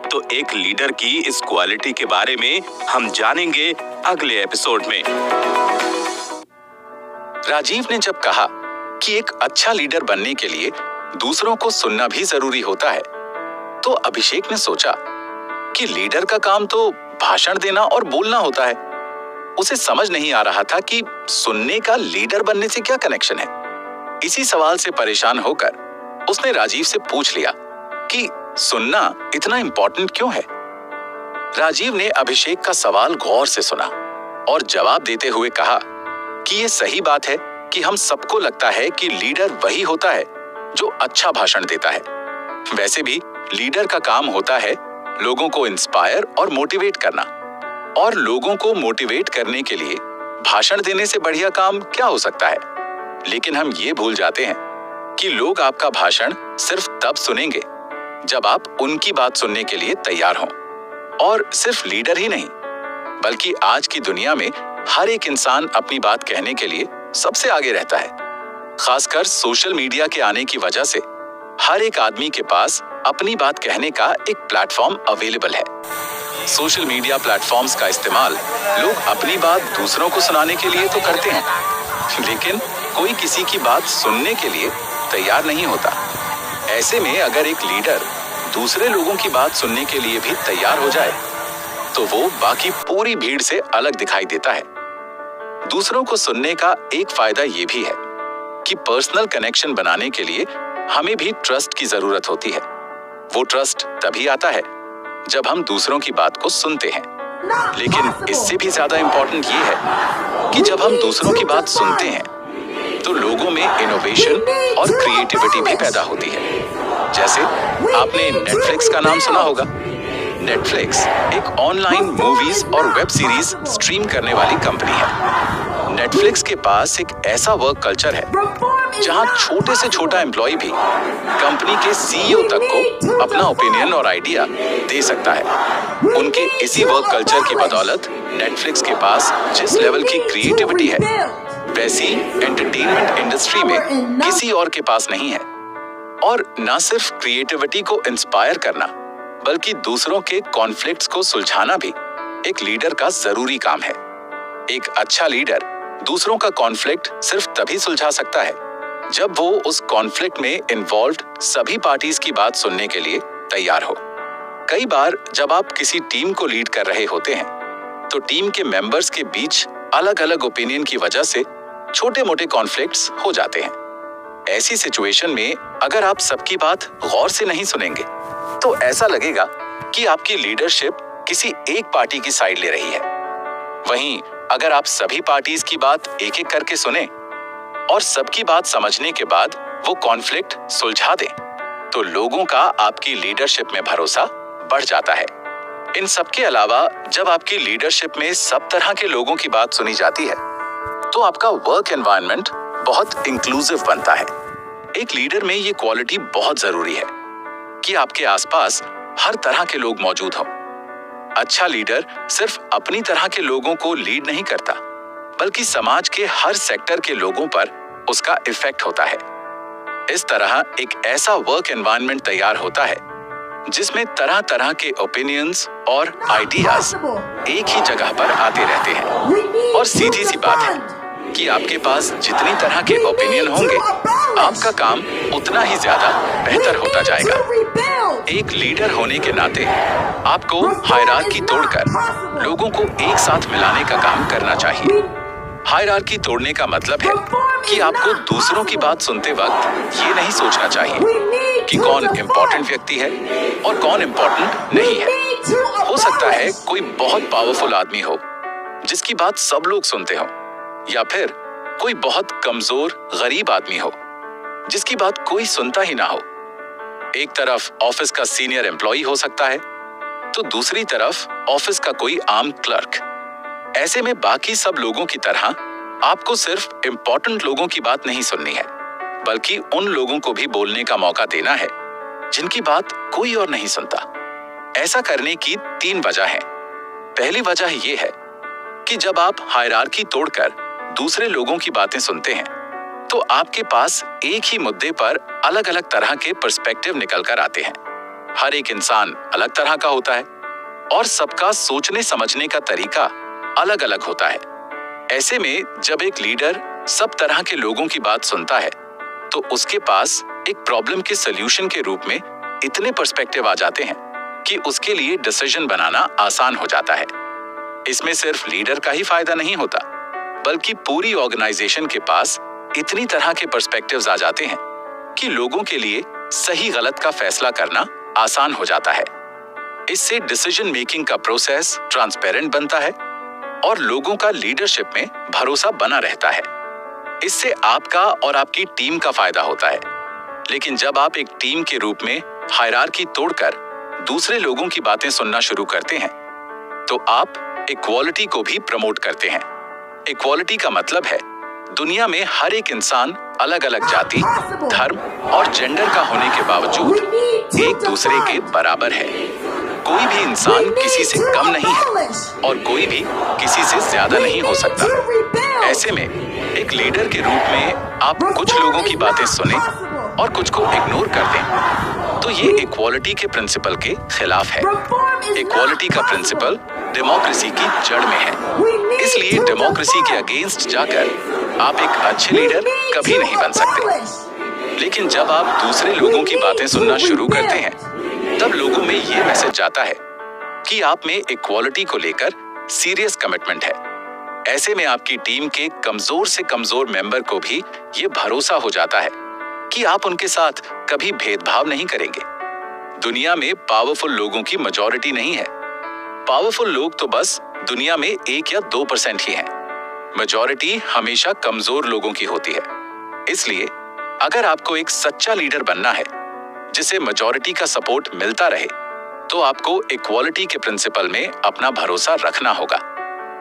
तो एक लीडर की इस क्वालिटी के बारे में हम जानेंगे अगले एपिसोड में। राजीव ने जब कहा कि एक अच्छा लीडर बनने के लिए दूसरों को सुनना भी जरूरी होता है तो अभिषेक ने सोचा कि लीडर का काम तो भाषण देना और बोलना होता है। उसे समझ नहीं आ रहा था कि सुनने का लीडर बनने से क्या कनेक्शन है। इसी सवाल से परेशान होकर उसने राजीव से पूछ लिया कि सुनना इतना इंपॉर्टेंट क्यों है। राजीव ने अभिषेक का सवाल गौर से सुना और जवाब देते हुए कहा कि ये सही बात है कि हम सबको लगता है कि लीडर वही होता है जो अच्छा भाषण देता है। वैसे भी लीडर का काम होता है लोगों को इंस्पायर और मोटिवेट करना, और लोगों को मोटिवेट करने के लिए भाषण देने से बढ़िया काम क्या हो सकता है। लेकिन हम ये भूल जाते हैं कि लोग आपका भाषण सिर्फ तब सुनेंगे जब आप उनकी बात सुनने के लिए तैयार हों। और सिर्फ लीडर ही नहीं, बल्कि आज की दुनिया में हर एक इंसान अपनी बात कहने के लिए सबसे आगे रहता है। खासकर सोशल मीडिया के आने की वजह से हर एक आदमी के पास अपनी बात कहने का एक प्लेटफॉर्म अवेलेबल है। सोशल मीडिया प्लेटफॉर्म्स का इस्तेमाल लोग अपनी बात दूसरों को सुनाने के लिए तो करते हैं, लेकिन कोई किसी की बात सुनने के लिए तैयार नहीं होता। ऐसे में अगर एक लीडर दूसरे लोगों की बात सुनने के लिए भी तैयार हो जाए तो वो बाकी पूरी भीड़ से अलग दिखाई देता है। दूसरों को सुनने का एक फायदा ये भी है कि पर्सनल कनेक्शन बनाने के लिए हमें भी ट्रस्ट की जरूरत होती है। वो ट्रस्ट तभी आता है जब हम दूसरों की बात को सुनते हैं। लेकिन इससे भी ज्यादा इंपॉर्टेंट ये है कि जब हम दूसरों की बात सुनते हैं तो लोगों में इनोवेशन और क्रिएटिविटी भी पैदा होती है। जैसे आपने नेटफ्लिक्स का नाम सुना होगा। नेटफ्लिक्स एक ऑनलाइन मूवीज और वेब सीरीज स्ट्रीम करने वाली कंपनी है। नेटफ्लिक्स के पास एक ऐसा वर्क कल्चर है जहां छोटे से छोटा एम्प्लॉय भी कंपनी के सीईओ तक को अपना ओपिनियन और आइडिया दे सकता है। उनके इसी वर्क कल्चर की बदौलत नेटफ्लिक्स के पास जिस लेवल की क्रिएटिविटी है वैसी एंटरटेनमेंट इंडस्ट्री में किसी और के पास नहीं है। और न सिर्फ क्रिएटिविटी को इंस्पायर करना बल्कि दूसरों के कॉन्फ्लिक्ट्स को सुलझाना भी एक लीडर का जरूरी काम है। एक अच्छा लीडर दूसरों का कॉन्फ्लिक्ट सिर्फ तभी सुलझा सकता है जब वो उस कॉन्फ्लिक्ट में इन्वॉल्व्ड सभी पार्टीज की बात सुनने के लिए तैयार हो। कई बार जब आप किसी टीम को लीड कर रहे होते हैं तो टीम के मेंबर्स के बीच अलग अलग ओपिनियन की वजह से छोटे मोटे कॉन्फ्लिक्ट्स हो जाते हैं। ऐसी सिचुएशन में अगर आप सबकी बात गौर से नहीं सुनेंगे तो ऐसा लगेगा कि आपकी लीडरशिप किसी एक पार्टी की साइड ले रही है। वहीं अगर आप सभी पार्टीज की बात एक एक करके सुने और सबकी बात समझने के बाद वो कॉन्फ्लिक्ट सुलझा दें तो लोगों का आपकी लीडरशिप में भरोसा बढ़ जाता है। इन सब के अलावा जब आपकी लीडरशिप में सब तरह के लोगों की बात सुनी जाती है तो आपका वर्क एनवायरनमेंट बहुत इंक्लूसिव बनता है। एक लीडर में ये क्वालिटी बहुत जरूरी है कि आपके आसपास हर तरह के लोग मौजूद हों। अच्छा लीडर सिर्फ अपनी तरह के लोगों को लीड नहीं करता बल्कि समाज के हर सेक्टर के लोगों पर उसका इफेक्ट होता है। इस तरह एक ऐसा वर्क एनवायरनमेंट तैयार होता है जिसमें तरह तरह के ओपिनियंस और आइडियाज एक ही जगह पर आते रहते हैं। और सीधी सी बात है कि आपके पास जितनी तरह के ओपिनियन होंगे आपका काम उतना ही ज्यादा बेहतर होता जाएगा। एक लीडर होने के नाते आपको हायरार्की तोड़कर लोगों को एक साथ मिलाने का काम करना चाहिए। हायरार्की तोड़ने का मतलब है कि आपको दूसरों की बात सुनते वक्त ये नहीं सोचना चाहिए कि कौन इम्पोर्टेंट व्यक्ति है और कौन इम्पोर्टेंट नहीं है। हो सकता है कोई बहुत पावरफुल आदमी हो जिसकी बात सब लोग सुनते हो, या फिर कोई बहुत कमजोर गरीब आदमी हो जिसकी बात कोई सुनता ही ना हो। एक तरफ ऑफिस का सीनियर एम्प्लॉय हो सकता है तो दूसरी तरफ ऑफिस का कोई आम क्लर्क। ऐसे में बाकी सब लोगों की तरह आपको सिर्फ इम्पोर्टेंट लोगों की बात नहीं सुननी है बल्कि उन लोगों को भी बोलने का मौका देना है जिनकी बात कोई और नहीं सुनता। ऐसा करने की 3 वजह है। पहली वजह यह है कि जब आप हायरार्की तोड़कर दूसरे लोगों की बातें सुनते हैं तो आपके पास एक ही मुद्दे पर अलग अलग तरह के पर्सपेक्टिव निकल कर आते हैं। हर एक इंसान अलग तरह का होता है और सबका सोचने समझने का तरीका अलग अलग होता है। ऐसे में जब एक लीडर सब तरह के लोगों की बात सुनता है तो उसके पास एक प्रॉब्लम के सॉल्यूशन के रूप में इतने पर्सपेक्टिव आ जाते हैं कि उसके लिए डिसीजन बनाना आसान हो जाता है। इसमें सिर्फ लीडर का ही फायदा नहीं होता बल्कि पूरी ऑर्गेनाइजेशन के पास इतनी तरह के पर्सपेक्टिव्स आ जाते हैं कि लोगों के लिए सही गलत का फैसला करना आसान हो जाता है। इससे डिसीजन मेकिंग का प्रोसेस ट्रांसपेरेंट बनता है और लोगों का लीडरशिप में भरोसा बना रहता है। इससे आपका और आपकी टीम का फायदा होता है। लेकिन जब आप एक टीम के रूप में हायरार्की तोड़कर दूसरे लोगों की बातें सुनना शुरू करते हैं तो आप इक्वालिटी को भी प्रमोट करते हैं। इक्वालिटी का मतलब है दुनिया में हर एक इंसान अलग अलग जाति, धर्म और जेंडर का होने के बावजूद एक दूसरे के बराबर है। कोई भी इंसान किसी से कम नहीं है और कोई भी किसी से ज्यादा नहीं हो सकता। ऐसे में एक लीडर के रूप में आप कुछ लोगों की बातें सुने और कुछ को इग्नोर कर दें, तो ये इक्वालिटी के प्रिंसिपल के खिलाफ है। इक्वालिटी का प्रिंसिपल डेमोक्रेसी की जड़ में है। इसलिए डेमोक्रेसी के अगेंस्ट जाकर आप एक अच्छे लीडर कभी नहीं बन सकते। लेकिन जब आप दूसरे लोगों की बातें सुनना शुरू करते हैं, तब लोगों में ये मैसेज जाता है कि आप में इक्वालिटी को लेकर सीरियस कमिटमेंट है। ऐसे में आपकी टीम के कमजोर से कमजोर मेंबर को भी ये भरोसा हो जाता है कि आप उनके साथ कभी भेदभाव नहीं करेंगे। दुनिया में पावरफुल लोगों की मेजॉरिटी नहीं है। पावरफुल लोग तो बस दुनिया में 1 या 2% ही हैं। मेजॉरिटी हमेशा कमजोर लोगों की होती है। इसलिए अगर आपको एक सच्चा लीडर बनना है जिसे मेजॉरिटी का सपोर्ट मिलता रहे, तो आपको इक्वालिटी के प्रिंसिपल में अपना भरोसा रखना होगा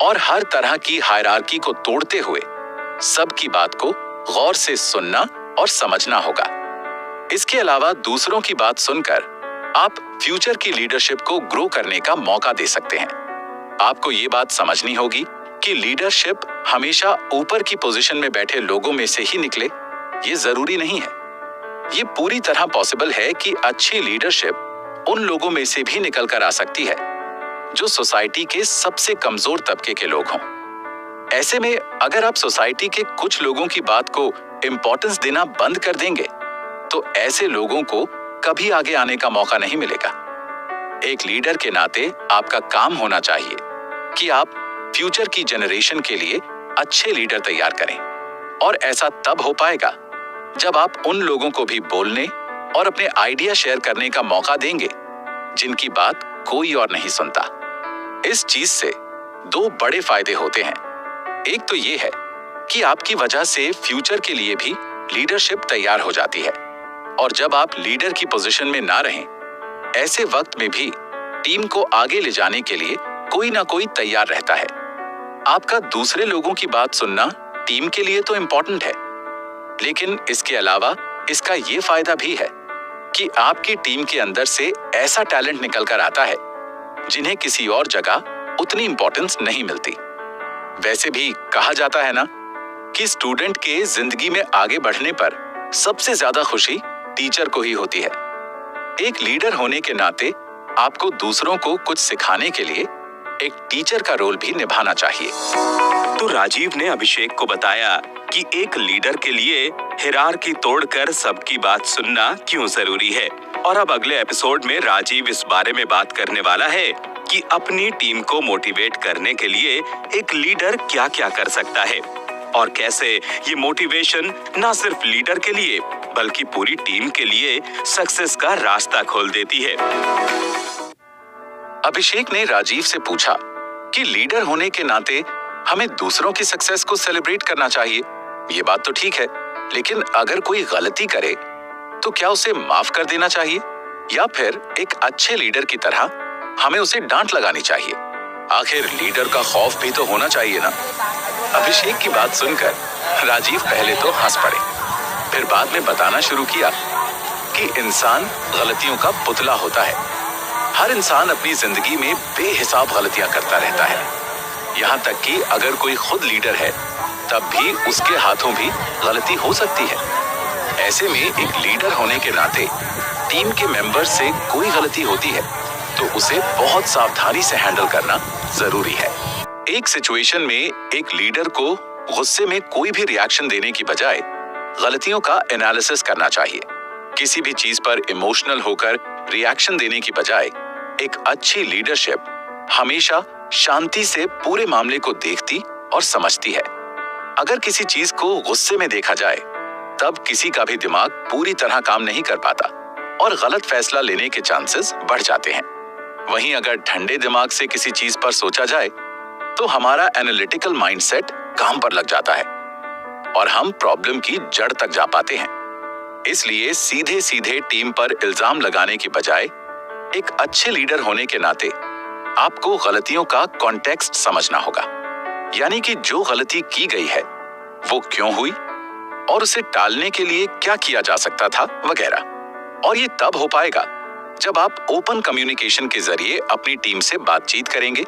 और हर तरह की हायरार्की को तोड़ते हुए सबकी बात को गौर से सुनना और समझना होगा। इसके अलावा दूसरों की बात सुनकर आप फ्यूचर की लीडरशिप को ग्रो करने का मौका दे सकते हैं। आपको ये बात समझनी होगी कि लीडरशिप हमेशा ऊपर की पोजीशन में बैठे लोगों में से ही निकले, ये जरूरी नहीं है। ये पूरी तरह पॉसिबल है कि अच्छी लीडरशिप उन लोगों में से भी निकल कर आ सकती है जो सोसाइटी के सबसे कमजोर तबके के लोग हों। ऐसे में अगर आप सोसाइटी के कुछ लोगों की बात को इंपॉर्टेंस देना बंद कर देंगे, तो ऐसे लोगों को कभी आगे आने का मौका नहीं मिलेगा। एक लीडर के नाते आपका काम होना चाहिए कि आप फ्यूचर की जनरेशन के लिए अच्छे लीडर तैयार करें, और ऐसा तब हो पाएगा जब आप उन लोगों को भी बोलने और अपने आइडिया शेयर करने का मौका देंगे जिनकी बात कोई और नहीं सुनता। इस चीज से 2 बड़े फायदे होते हैं। एक तो ये है कि आपकी वजह से फ्यूचर के लिए भी लीडरशिप तैयार हो जाती है, और जब आप लीडर की पोजीशन में ना रहें, ऐसे वक्त में भी टीम को आगे ले जाने के लिए कोई ना कोई तैयार रहता है। आपका दूसरे लोगों की बात सुनना टीम के लिए तो इंपॉर्टेंट है, लेकिन इसके अलावा इसका ये फायदा भी है कि आपकी टीम के अंदर से ऐसा टैलेंट निकल कर आता है जिन्हें किसी और जगह उतनी इंपॉर्टेंस नहीं मिलती। वैसे भी कहा जाता है ना कि स्टूडेंट के जिंदगी में आगे बढ़ने पर सबसे ज्यादा खुशी टीचर को ही होती है। एक लीडर होने के नाते आपको दूसरों को कुछ सिखाने के लिए एक टीचर का रोल भी निभाना चाहिए। तो राजीव ने अभिषेक को बताया कि एक लीडर के लिए हिरार्की तोड़कर सबकी बात सुनना क्यों जरूरी है, और अब अगले एपिसोड में राजीव इस बारे में बात करने वाला है कि अपनी टीम को मोटिवेट करने के लिए एक लीडर क्या क्या कर सकता है, और कैसे ये मोटिवेशन ना सिर्फ लीडर के लिए बल्कि पूरी टीम के लिए सक्सेस का रास्ता खोल देती है। अभिषेक ने राजीव से पूछा कि लीडर होने के नाते हमें दूसरों की सक्सेस को सेलिब्रेट करना चाहिए। ये बात तो ठीक है, लेकिन अगर कोई गलती करे तो क्या उसे माफ कर देना चाहिए, या फिर एक अच्छे लीडर की तरह हमें उसे डांट लगानी चाहिए? आखिर लीडर का खौफ भी तो होना चाहिए ना। अभिषेक की बात सुनकर राजीव पहले तो हंस पड़े, फिर बाद में बताना शुरू किया कि इंसान गलतियों का पुतला होता है। हर इंसान अपनी जिंदगी में बेहिसाब गलतियां करता रहता है। यहाँ तक कि अगर कोई खुद लीडर है तब भी उसके हाथों भी गलती हो सकती है। ऐसे में एक लीडर होने के नाते टीम के मेंबर से कोई गलती होती है तो उसे बहुत सावधानी से हैंडल करना जरूरी है। एक सिचुएशन में एक लीडर को गुस्से में कोई भी रिएक्शन देने की बजाय गलतियों का एनालिसिस करना चाहिए। किसी भी चीज पर इमोशनल होकर रिएक्शन देने की बजाय एक अच्छी लीडरशिप हमेशा शांति से पूरे मामले को देखती और समझती है। अगर किसी चीज को गुस्से में देखा जाए तब किसी का भी दिमाग पूरी तरह काम नहीं कर पाता और गलत फैसला लेने के चांसेस बढ़ जाते हैं। वहीं अगर ठंडे दिमाग से किसी चीज पर सोचा जाए तो हमारा एनालिटिकल माइंडसेट काम पर लग जाता है और हम प्रॉब्लम की जड़ तक जा पाते हैं। इसलिए सीधे सीधे टीम पर इल्जाम लगाने की बजाय एक अच्छे लीडर होने के नाते आपको गलतियों का कॉन्टेक्स्ट समझना होगा, यानी कि जो गलती की गई है वो क्यों हुई और उसे टालने के लिए क्या किया जा सकता था वगैरह। और ये तब हो पाएगा जब आप ओपन कम्युनिकेशन के जरिए अपनी टीम से बातचीत करेंगे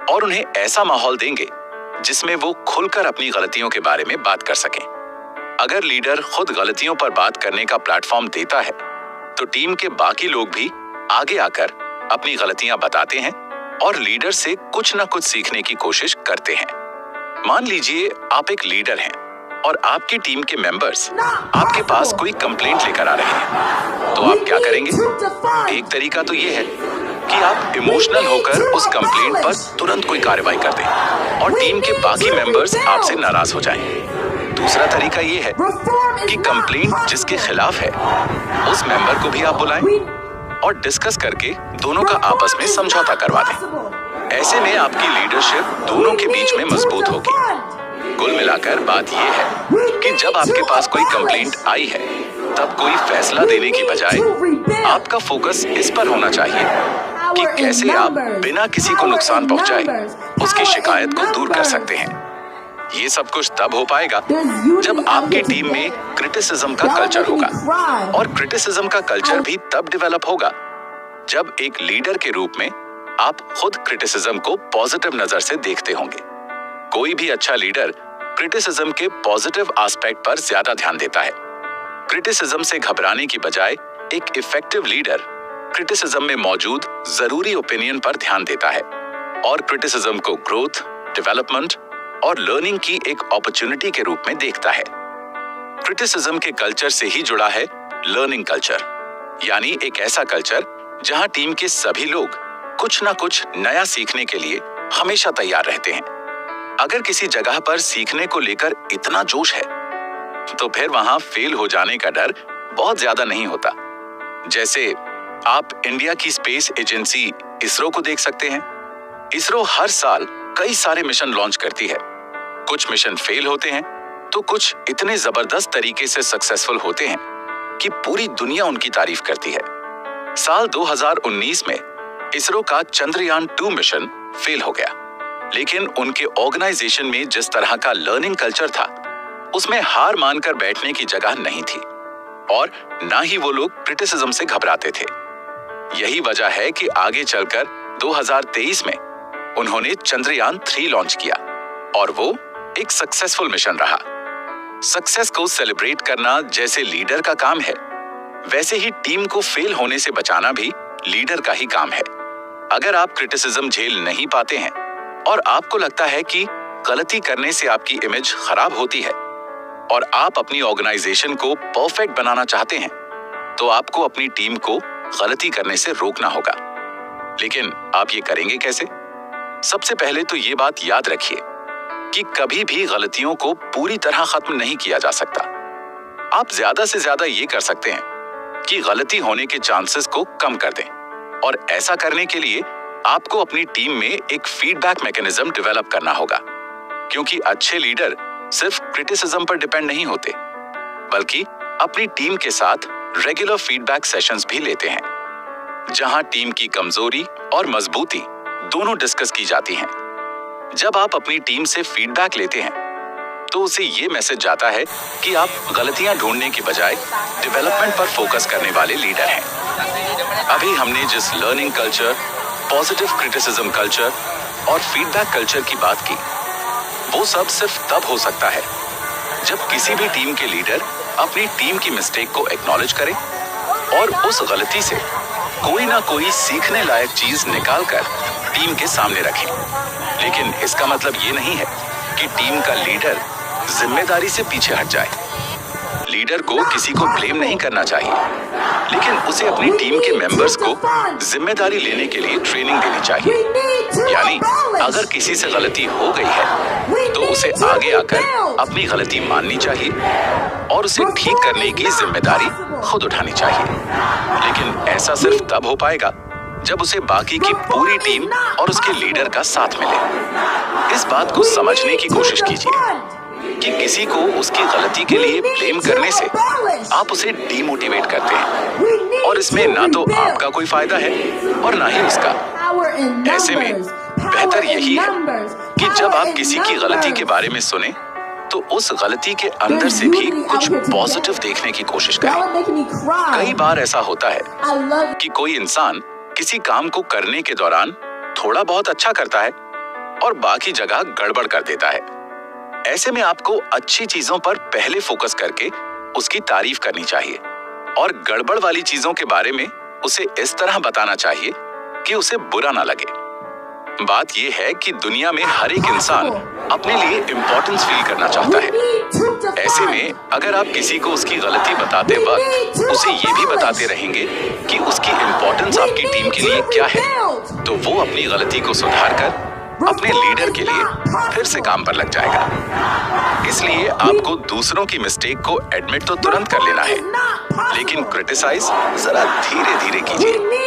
और उन्हें ऐसा माहौल देंगे जिसमें वो खुलकर अपनी गलतियों के बारे में बात कर सकें। अगर लीडर खुद गलतियों पर बात करने का प्लेटफॉर्म देता है तो टीम के बाकी लोग भी आगे आकर अपनी गलतियां बताते हैं और लीडर से कुछ ना कुछ सीखने की कोशिश करते हैं। मान लीजिए आप एक लीडर हैं और आपकी टीम के मेंबर्स आपके पास कोई कंप्लेंट लेकर आ रहे हैं, तो आप क्या करेंगे? एक तरीका तो ये है कि आप इमोशनल होकर उस कंप्लेंट पर तुरंत कोई कार्रवाई कर दें और टीम के बाकी मेंबर्स आपसे नाराज हो जाएं। दूसरा तरीका ये है कि कंप्लेंट जिसके खिलाफ है उस मेंबर को भी आप बुलाएं और डिस्कस करके दोनों का आपस में समझौता करवा दें। ऐसे में आपकी लीडरशिप दोनों के बीच में मजबूत होगी। कुल मिलाकर बात यह है कि जब आपके पास कोई कंप्लेंट आई है तब कोई फैसला देने की बजाय आपका फोकस इस पर होना चाहिए कि कैसे आप बिना किसी को नुकसान पहुंचाए उसकी शिकायत को दूर कर सकते हैं। ये सब कुछ तब हो पाएगा जब आपकी टीम में क्रिटिसिज्म का कल्चर होगा, और क्रिटिसिज्म का कल्चर भी तब डेवलप होगा जब एक लीडर के रूप में आप खुद क्रिटिसिज्म को पॉजिटिव नजर से देखते होंगे। कोई भी अच्छा लीडर क्रिटिसिज्म के पॉजिटिव एस्पेक्ट पर ज्यादा ध्यान देता है। क्रिटिसिज्म से घबराने की बजाय एक इफेक्टिव लीडर क्रिटिसिज्म में मौजूद जरूरी ओपिनियन पर ध्यान देता है और क्रिटिसिज्म को ग्रोथ, डेवलपमेंट और लर्निंग की एक अपॉर्चुनिटी के रूप में देखता है। क्रिटिसिज्म के कल्चर से ही जुड़ा है लर्निंग कल्चर, यानी एक ऐसा कल्चर जहां टीम के सभी लोग कुछ ना कुछ नया सीखने के लिए हमेशा तैयार रहते हैं। अगर किसी जगह पर सीखने को लेकर इतना जोश है तो फिर वहां फेल हो जाने का डर बहुत ज्यादा नहीं होता। जैसे आप इंडिया की स्पेस एजेंसी इसरो को देख सकते हैं। इसरो हर साल कई सारे मिशन लॉन्च करती है। कुछ मिशन फेल होते हैं तो कुछ इतने जबरदस्त तरीके से सक्सेसफुल होते हैं कि पूरी दुनिया उनकी तारीफ करती है। साल 2019 में इसरो का चंद्रयान 2 मिशन फेल हो गया, लेकिन उनके ऑर्गेनाइजेशन में जिस तरह का लर्निंग कल्चर था उसमें हार मानकर बैठने की जगह नहीं थी और ना ही वो लोग क्रिटिसिज्म से घबराते थे। यही वजह है कि आगे चलकर 2023 में उन्होंने चंद्रयान 3 लॉन्च किया और वो एक सक्सेसफुल मिशन रहा। सक्सेस को सेलिब्रेट करना जैसे लीडर का काम है, वैसे ही टीम को फेल होने से बचाना भी लीडर का ही काम है। अगर आप क्रिटिसिज्म झेल नहीं पाते हैं और आपको लगता है कि गलती करने से आपकी इमेज खराब होती है और आप अपनी ऑर्गेनाइजेशन को परफेक्ट बनाना चाहते हैं, तो आपको अपनी टीम को गलती करने से रोकना होगा। लेकिन आप ये करेंगे कैसे? सबसे पहले तो ये बात याद रखिए कि कभी भी गलतियों को पूरी तरह खत्म नहीं किया जा सकता। आप ज्यादा से ज्यादा ये कर सकते हैं कि गलती होने के चांसेस को कम कर दें, और ऐसा करने के लिए आपको अपनी टीम में एक फीडबैक मैकेनिज्म डेवलप करना होगा, क्योंकि अच्छे लीडर सिर्फ क्रिटिसिज्म पर डिपेंड नहीं होते, बल्कि अपनी टीम के साथ रेगुलर फीडबैक सेशंस भी लेते हैं, जहां टीम की कमजोरी और मजबूती दोनों डिस्कस की जाती हैं। जब आप अपनी टीम से फीडबैक लेते हैं तो उसे ये मैसेज जाता है कि आप गलतियां ढूंढने की बजाय डेवलपमेंट पर फोकस करने वाले लीडर हैं। अभी हमने जिस learning culture, positive criticism culture और फीडबैक कल्चर की बात की, वो सब सिर्फ तब हो सकता है जब किसी भी टीम के लीडर अपनी टीम की मिस्टेक को एक्नॉलेज करें और उस गलती से कोई ना कोई सीखने लायक चीज निकालकर टीम के सामने रखें। लेकिन इसका मतलब ये नहीं है कि टीम का लीडर जिम्मेदारी से पीछे हट जाए। लीडर को किसी को ब्लेम नहीं करना चाहिए, लेकिन उसे अपनी टीम के मेंबर्स को जिम्मेदारी लेने के लिए ट्रेनिंग देनी चाहिए। यानी अगर किसी से गलती हो गई है तो उसे आगे आकर अपनी गलती माननी चाहिए और उसे ठीक करने की जिम्मेदारी खुद उठानी चाहिए। लेकिन ऐसा सिर्फ तब हो पाएगा जब उसे बाकी की पूरी टीम और उसके लीडर का साथ मिले। इस बात को समझने की कोशिश कीजिए कि किसी को उसकी गलती के लिए ब्लेम करने से आप उसे डीमोटिवेट करते हैं, और इसमें ना तो आपका कोई फायदा है और ना ही उसका। ऐसे में बेहतर यही है कि जब आप किसी की गलती के बारे में सुने तो उस गलती के अंदर से भी कुछ पॉजिटिव देखने की कोशिश करें। कई बार ऐसा होता है कि कोई इंसान किसी काम को करने के दौरान थोड़ा बहुत अच्छा करता है और बाकी जगह गड़बड़ कर देता है। ऐसे में आपको अच्छी चीजों पर पहले फोकस करके उसकी तारीफ करनी चाहिए और गड़बड़ वाली चीजों के बारे में उसे इस तरह बताना चाहिए कि उसे बुरा ना लगे। बात यह है कि दुनिया में हर एक इंसान अपने लिए इम्पोर्टेंस फील करना चाहता है। ऐसे में अगर आप किसी को उसकी गलती बताते वक्त उसे ये भी बताते रहेंगे कि उसकी इम्पोर्टेंस आपकी टीम के लिए क्या है, तो वो अपनी गलती को सुधार कर अपने लीडर के लिए फिर से काम पर लग जाएगा। इसलिए आपको दूसरों की मिस्टेक को एडमिट तो तुरंत कर लेना है, लेकिन क्रिटिसाइज जरा धीरे धीरे कीजिए।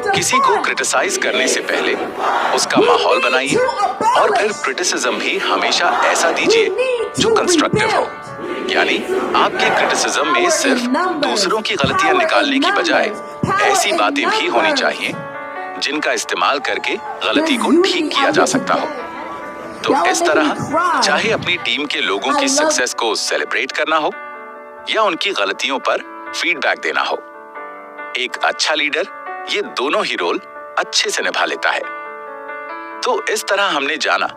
किसी को क्रिटिसाइज करने से पहले उसका माहौल बनाइए और फिर क्रिटिसिज्म भी हमेशा ऐसा दीजिए जो कंस्ट्रक्टिव हो। यानी आपके क्रिटिसिज्म में सिर्फ दूसरों की गलतियां निकालने की बजाय ऐसी बातें भी होनी चाहिए जिनका इस्तेमाल करके गलती को ठीक किया जा सकता हो। तो इस तरह चाहे अपनी टीम के लोगों की सक्सेस को सेलिब्रेट करना हो या उनकी गलतियों पर फीडबैक देना हो, एक अच्छा लीडर ये दोनों ही रोल अच्छे से निभा लेता है। तो इस तरह हमने जाना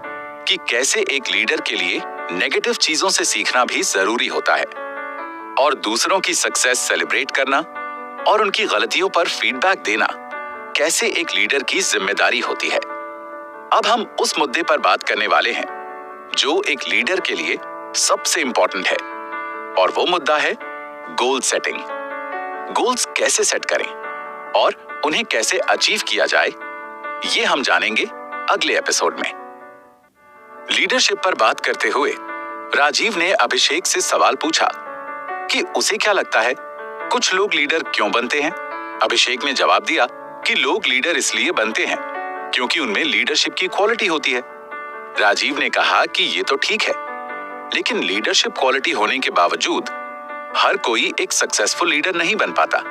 कि कैसे एक लीडर के लिए नेगेटिव चीजों से सीखना भी जरूरी होता है और दूसरों की सक्सेस सेलिब्रेट करना और उनकी गलतियों पर फीडबैक देना कैसे एक लीडर की जिम्मेदारी होती है। अब हम उस मुद्दे पर बात करने वाले हैं जो एक लीडर के लिए सबसे इंपॉर्टेंट है, और वो मुद्दा है गोल सेटिंग। गोल्स कैसे सेट करें और उन्हें कैसे अचीव किया जाए, ये हम जानेंगे अगले एपिसोड में। लीडरशिप पर बात करते हुए राजीव ने अभिषेक से सवाल पूछा कि उसे क्या लगता है कुछ लोग लीडर क्यों बनते हैं। अभिषेक ने जवाब दिया कि लोग लीडर इसलिए बनते हैं क्योंकि उनमें लीडरशिप की क्वालिटी होती है। राजीव ने कहा कि ये तो ठीक है, लेकिन लीडरशिप क्वालिटी होने के बावजूद हर कोई एक सक्सेसफुल लीडर नहीं बन पाता।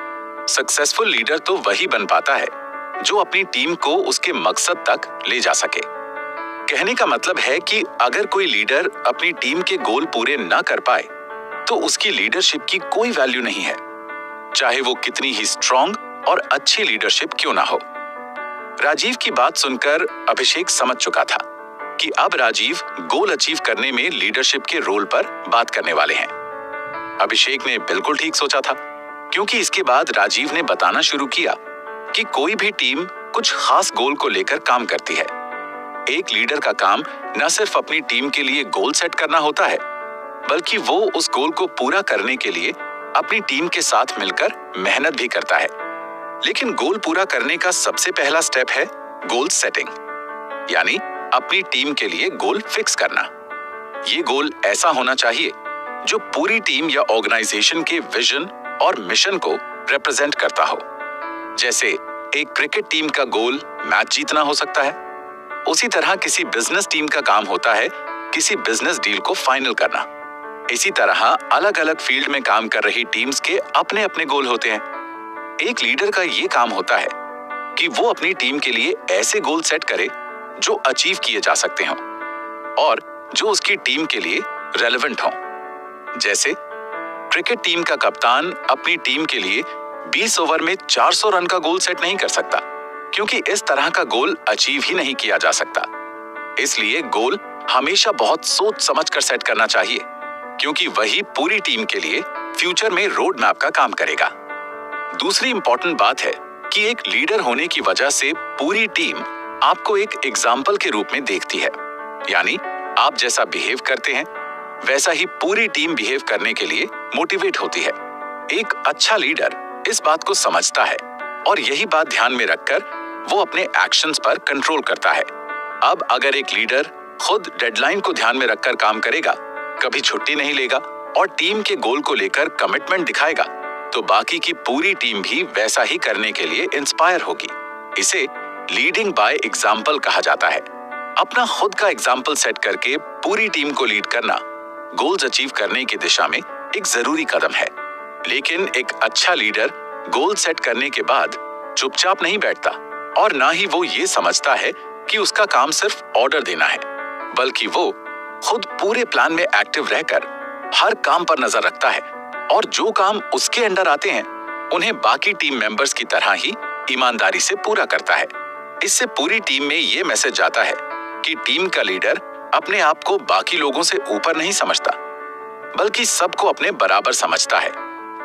सक्सेसफुल लीडर तो वही बन पाता है जो अपनी टीम को उसके मकसद तक ले जा सके। कहने का मतलब है कि अगर कोई लीडर अपनी टीम के गोल पूरे ना कर पाए तो उसकी लीडरशिप की कोई वैल्यू नहीं है, चाहे वो कितनी ही स्ट्रॉन्ग और अच्छी लीडरशिप क्यों ना हो। राजीव की बात सुनकर अभिषेक समझ चुका था कि अब राजीव गोल अचीव करने में लीडरशिप के रोल पर बात करने वाले हैं। अभिषेक ने बिल्कुल ठीक सोचा था, क्योंकि इसके बाद राजीव ने बताना शुरू किया कि कोई भी टीम कुछ खास गोल को लेकर काम करती है। एक लीडर का काम न सिर्फ अपनी टीम के लिए गोल सेट करना होता है, बल्कि वो उस गोल को पूरा करने के लिए अपनी टीम के साथ मिलकर मेहनत भी करता है। लेकिन गोल पूरा करने का सबसे पहला स्टेप है गोल सेटिंग, यानी अपनी टीम के लिए गोल फिक्स करना। ये गोल ऐसा होना चाहिए जो पूरी टीम या ऑर्गेनाइजेशन के विजन और मिशन को रिप्रेजेंट करता हो। जैसे एक क्रिकेट टीम का गोल मैच जीतना हो सकता है, उसी तरह किसी बिजनेस टीम का काम होता है किसी बिजनेस डील को फाइनल करना। इसी तरह अलग अलग फील्ड में काम कर रही टीम्स के अपने अपने गोल होते हैं। एक लीडर का ये काम होता है कि वो अपनी टीम के लिए ऐसे गोल सेट करे जो अचीव किए जा सकते हों और जो उसकी टीम के लिए रेलेवेंट हों। जैसे क्रिकेट टीम का कप्तान अपनी टीम के लिए 20 ओवर में 400 रन का गोल सेट नहीं कर सकता, क्योंकि इस तरह का गोल अचीव ही नहीं किया जा सकता। इसलिए गोल हमेशा बहुत सोच समझ कर सेट करना चाहिए, क्योंकि वही पूरी टीम के लिए फ्यूचर में रोड मैप का काम करेगा। दूसरी इंपॉर्टेंट बात है कि एक लीडर होने की वजह से पूरी टीम आपको एक एग्जाम्पल के रूप में देखती है, यानी आप जैसा बिहेव करते हैं वैसा ही पूरी टीम बिहेव करने के लिए मोटिवेट होती है। एक अच्छा लीडर इस बात को समझता है और यही बात ध्यान में रखकर वो अपने एक्शंस पर कंट्रोल करता है। अब अगर एक लीडर खुद डेडलाइन को ध्यान में रखकर काम करेगा, कभी छुट्टी नहीं लेगा और टीम के गोल को लेकर कमिटमेंट दिखाएगा, तो बाकी की पूरी टीम भी वैसा ही करने के लिए इंस्पायर होगी। इसे लीडिंग बाय एग्जाम्पल कहा जाता है। अपना खुद का एग्जाम्पल सेट करके पूरी टीम को लीड करना गोल्स अचीव करने की दिशा में एक जरूरी कदम है। लेकिन एक अच्छा लीडर गोल सेट करने के बाद चुपचाप नहीं बैठता और ना ही वो ये समझता है कि उसका काम सिर्फ ऑर्डर देना है, बल्कि वो खुद पूरे प्लान में एक्टिव रहकर हर काम पर नजर रखता है और जो काम उसके अंडर आते हैं उन्हें बाकी टीम मेंबर्स की तरह ही ईमानदारी से पूरा करता है। इससे पूरी टीम में ये मैसेज जाता है कि टीम का लीडर अपने आप को बाकी लोगों से ऊपर नहीं समझता, बल्कि सबको अपने बराबर समझता है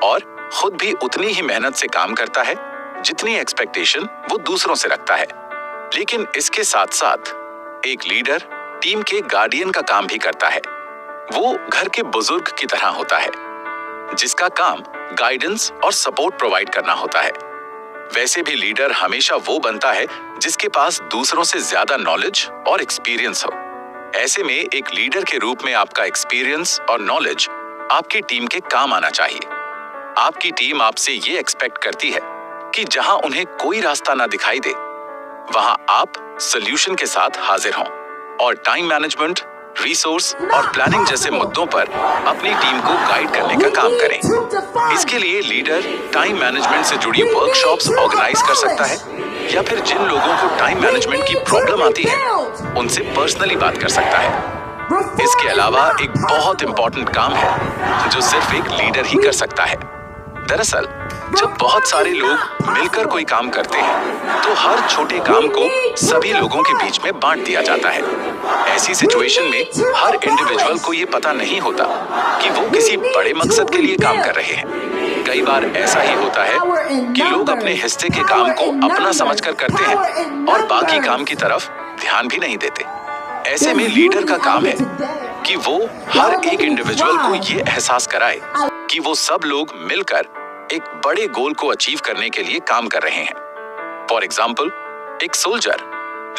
और खुद भी उतनी ही मेहनत से काम करता है जितनी एक्सपेक्टेशन वो दूसरों से रखता है। लेकिन इसके साथ साथ एक लीडर टीम के गार्डियन का काम भी करता है। वो घर के बुजुर्ग की तरह होता है जिसका काम गाइडेंस और सपोर्ट प्रोवाइड करना होता है। वैसे भी लीडर हमेशा वो बनता है जिसके पास दूसरों से ज्यादा नॉलेज और एक्सपीरियंस हो। ऐसे में एक लीडर के रूप में आपका एक्सपीरियंस और नॉलेज आपकी टीम के काम आना चाहिए। आपकी टीम आपसे ये एक्सपेक्ट करती है कि जहां उन्हें कोई रास्ता ना दिखाई दे वहां आप सॉल्यूशन के साथ हाजिर हों और टाइम मैनेजमेंट, रिसोर्स और प्लानिंग जैसे मुद्दों पर अपनी टीम को गाइड करने का काम करें। इसके लिए लीडर टाइम मैनेजमेंट से जुड़ी वर्कशॉप्स ऑर्गेनाइज कर सकता है या फिर जिन लोगों को टाइम मैनेजमेंट की प्रॉब्लम आती है उनसे पर्सनली बात कर सकता है। इसके अलावा एक बहुत इंपॉर्टेंट काम है जो सिर्फ एक लीडर ही कर सकता है। दरअसल जब बहुत सारे लोग मिलकर कोई काम करते हैं तो हर छोटे काम को सभी लोगों के बीच में बांट दिया जाता है। ऐसी सिचुएशन में हर इंडिविजुअल को ये पता नहीं होता कि वो किसी बड़े मकसद के लिए काम कर रहे हैं। कई बार ऐसा ही होता है कि लोग अपने हिस्से के काम को अपना समझकर करते हैं और बाकी काम की तरफ ध्यान भी नहीं देते। ऐसे में लीडर का काम है कि वो हर एक इंडिविजुअल को ये एहसास कराए कि वो सब लोग मिलकर एक बड़े गोल को अचीव करने के लिए काम कर रहे हैं। फॉर एग्जाम्पल, एक सोल्जर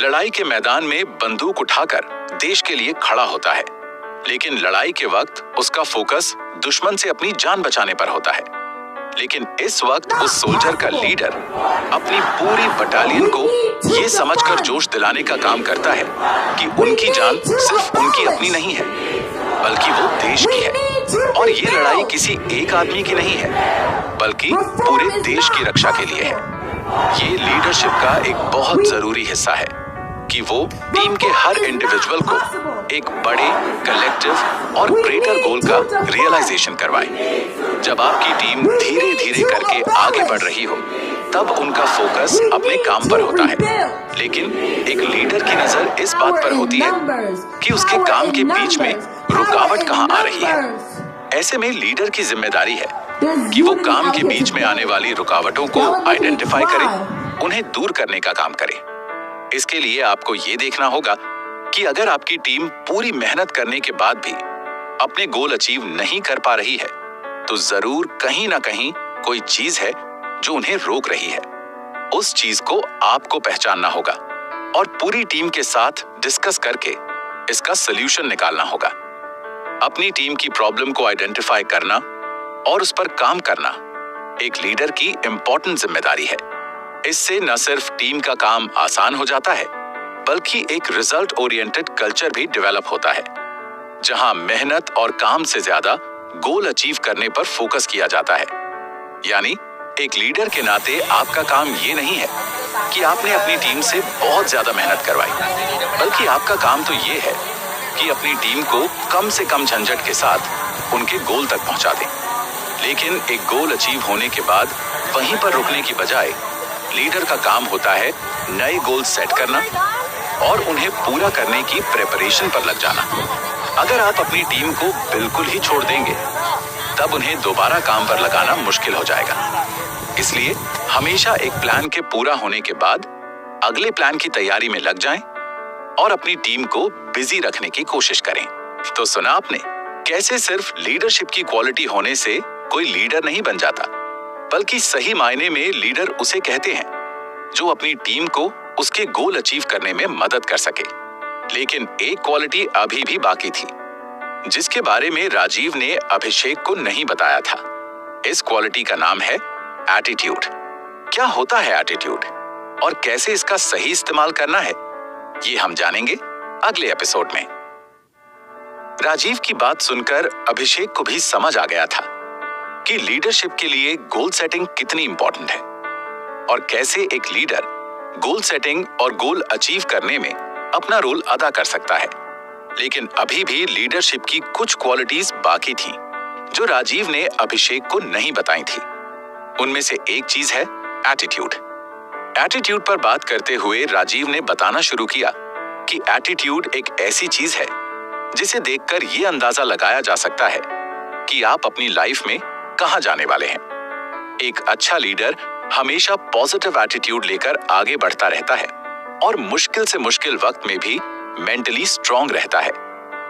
लड़ाई के मैदान में बंदूक उठाकर देश के लिए खड़ा होता है, लेकिन लड़ाई के वक्त उसका फोकस दुश्मन से अपनी जान बचाने पर होता है। लेकिन इस वक्त उस सोल्जर का लीडर अपनी पूरी बटालियन को ये समझकर जोश दिलाने का काम करता है कि उनकी जान सिर्फ उनकी अपनी नहीं है बल्कि वो देश की है और ये लड़ाई किसी एक आदमी की नहीं है बल्कि पूरे देश की रक्षा के लिए है। ये लीडरशिप का एक बहुत जरूरी हिस्सा है कि वो टीम के हर इंडिविजुअल को एक बड़े कलेक्टिव और ग्रेटर गोल का रियलाइजेशन करवाए। जब आपकी टीम धीरे धीरे करके आगे बढ़ रही हो तब उनका फोकस अपने काम पर होता है, लेकिन एक लीडर की नजर इस बात पर होती है कि उसके काम के बीच में रुकावट कहाँ आ रही है। ऐसे में लीडर की जिम्मेदारी है कि वो काम के बीच में आने वाली रुकावटों को आइडेंटिफाई करे, उन्हें दूर करने का काम करे। इसके लिए आपको ये देखना होगा कि अगर आपकी टीम पूरी मेहनत करने के बाद भी अपने गोल अचीव नहीं कर पा रही है तो जरूर कहीं ना कहीं कोई चीज है जो उन्हें रोक रही है। उस चीज को आपको पहचानना होगा और पूरी टीम के साथ डिस्कस करके इसका सलूशन निकालना होगा। अपनी टीम की प्रॉब्लम को आइडेंटिफाई करना और उस पर काम करना एक लीडर की इंपॉर्टेंट जिम्मेदारी है। इससे न सिर्फ टीम का काम आसान हो जाता है बल्कि एक रिजल्ट ओरिएंटेड कल्चर भी डेवलप होता है जहां मेहनत और काम से ज्यादा गोल अचीव करने पर फोकस किया जाता है। यानी एक लीडर के नाते आपका काम ये नहीं है कि आपने अपनी टीम से बहुत ज्यादा मेहनत करवाई, बल्कि आपका काम तो ये है कि अपनी टीम को कम से कम झंझट के साथ उनके गोल तक पहुंचा दें। लेकिन एक गोल अचीव होने के बाद वहीं पर रुकने की बजाय लीडर का काम होता है नए गोल सेट करना और उन्हें पूरा करने की प्रिपरेशन पर लग जाना। अगर आप अपनी टीम को बिल्कुल ही छोड़ देंगे तब उन्हें दोबारा काम पर लगाना मुश्किल हो जाएगा। इसलिए हमेशा एक प्लान के पूरा होने के बाद अगले प्लान की तैयारी में लग जाएं और अपनी टीम को बिजी रखने की कोशिश करें। तो सुना आपने कैसे सिर्फ लीडरशिप की क्वालिटी होने से कोई लीडर नहीं बन जाता, बल्कि सही मायने में लीडर उसे कहते हैं जो अपनी टीम को उसके गोल अचीव करने में मदद कर सके। लेकिन एक क्वालिटी अभी भी बाकी थी जिसके बारे में राजीव ने अभिषेक को नहीं बताया था। इस क्वालिटी का नाम है एटीट्यूड। क्या होता है एटीट्यूड और कैसे इसका सही इस्तेमाल करना है, ये हम जानेंगे अगले एपिसोड में। राजीव की बात सुनकर अभिषेक को भी समझ आ गया था कि लीडरशिप के लिए गोल सेटिंग कितनी इंपॉर्टेंट है और कैसे एक लीडर गोल सेटिंग और गोल अचीव करने में अपना रोल अदा कर सकता है। लेकिन अभी भी लीडरशिप की कुछ क्वालिटीज बाकी थीं, जो राजीव ने अभिषेक को नहीं बताई थी। उनमें से एक चीज है एटीट्यूड। एटीट्यूड पर बात करते हुए राजीव ने बताना शुरू किया कि एटीट्यूड एक ऐसी चीज है जिसे देखकर यह अंदाजा लगाया जा सकता है कि आप अपनी लाइफ में कहां जाने वाले हैं। एक अच्छा लीडर हमेशा पॉजिटिव एटीट्यूड लेकर आगे बढ़ता रहता है और मुश्किल से मुश्किल वक्त में भी मेंटली स्ट्रांग रहता है।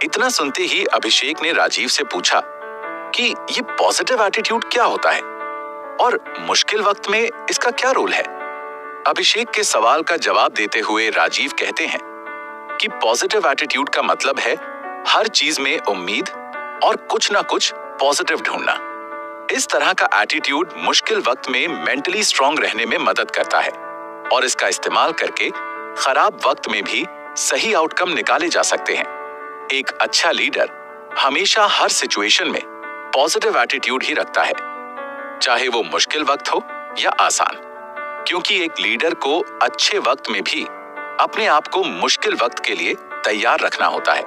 इतना सुनते ही अभिषेक ने राजीव से पूछा कि ये पॉजिटिव एटीट्यूड क्या होता है और मुश्किल वक्त में इसका क्या रोल है। अभिषेक के सवाल का जवाब देते हुए राजीव कहते हैं कि पॉजिटिव एटीट्यूड का मतलब है हर चीज में उम्मीद और कुछ ना कुछ पॉजिटिव ढूंढना। इस तरह का एटीट्यूड मुश्किल वक्त में मेंटली स्ट्रांग रहने में मदद करता है और इसका इस्तेमाल करके खराब वक्त में भी सही आउटकम निकाले जा सकते हैं। एक अच्छा लीडर हमेशा हर सिचुएशन में पॉजिटिव एटीट्यूड ही रखता है, चाहे वो मुश्किल वक्त हो या आसान, क्योंकि एक लीडर को अच्छे वक्त में भी अपने आप को मुश्किल वक्त के लिए तैयार रखना होता है।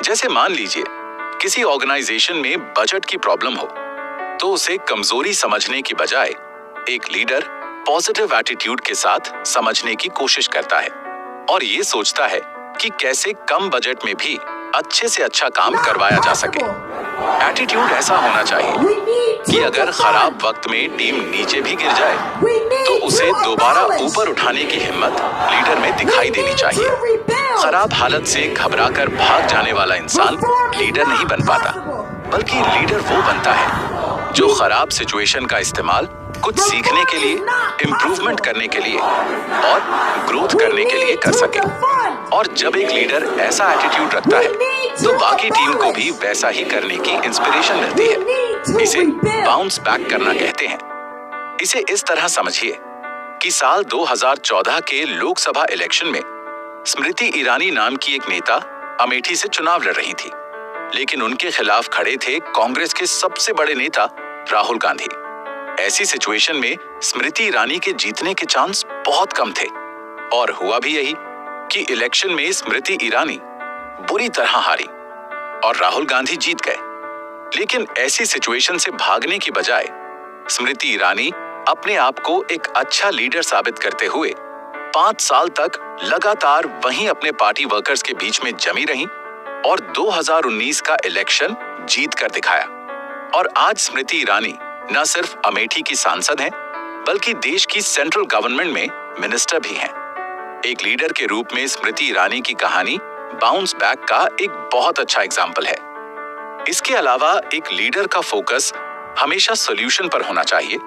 जैसे मान लीजिए किसी ऑर्गेनाइजेशन में बजट की प्रॉब्लम हो, तो उसे कमजोरी समझने की बजाय एक लीडर पॉजिटिव एटीट्यूड के साथ समझने की कोशिश करता है और ये सोचता है कि कैसे कम बजट में भी अच्छे से अच्छा काम करवाया जा सके। एटीट्यूड ऐसा होना चाहिए कि अगर खराब वक्त में टीम नीचे भी गिर जाए तो उसे दोबारा ऊपर उठाने की हिम्मत लीडर में दिखाई देनी चाहिए। खराब हालत से घबराकर भाग जाने वाला इंसान लीडर नहीं बन पाता, बल्कि लीडर वो बनता है जो खराब सिचुएशन का इस्तेमाल कुछ सीखने के लिए, इम्प्रूवमेंट करने के लिए और ग्रोथ करने के लिए कर सके। और जब एक लीडर ऐसा एटीट्यूड रखता है तो बाकी टीम को भी वैसा ही करने की इंस्पिरेशन मिलती है। इसे बाउंस बैक करना कहते हैं। इसे इस तरह समझिए कि साल 2014 के लोकसभा इलेक्शन में स्मृति ईरानी नाम की एक नेता अमेठी से चुनाव लड़ रही थी, लेकिन उनके खिलाफ खड़े थे कांग्रेस के सबसे बड़े नेता राहुल गांधी। ऐसी सिचुएशन में स्मृति ईरानी के जीतने के चांस बहुत कम थे और हुआ भी यही कि इलेक्शन में स्मृति ईरानी बुरी तरह हारी और राहुल गांधी जीत गए। लेकिन ऐसी सिचुएशन से भागने की बजाय स्मृति ईरानी अपने आप को एक अच्छा लीडर साबित करते हुए 5 साल तक लगातार वहीं अपने पार्टी वर्कर्स के बीच में जमी रहीं और 2019 का इलेक्शन जीत कर दिखाया। और आज स्मृति ईरानी न सिर्फ अमेठी की सांसद हैं, बल्कि देश की सेंट्रल गवर्नमेंट में मिनिस्टर भी हैं। एक लीडर के रूप में स्मृति ईरानी की कहानी बाउंस बैक का एक बहुत अच्छा एग्जाम्पल है। इसके अलावा एक लीडर का फोकस हमेशा सॉल्यूशन पर होना चाहिए,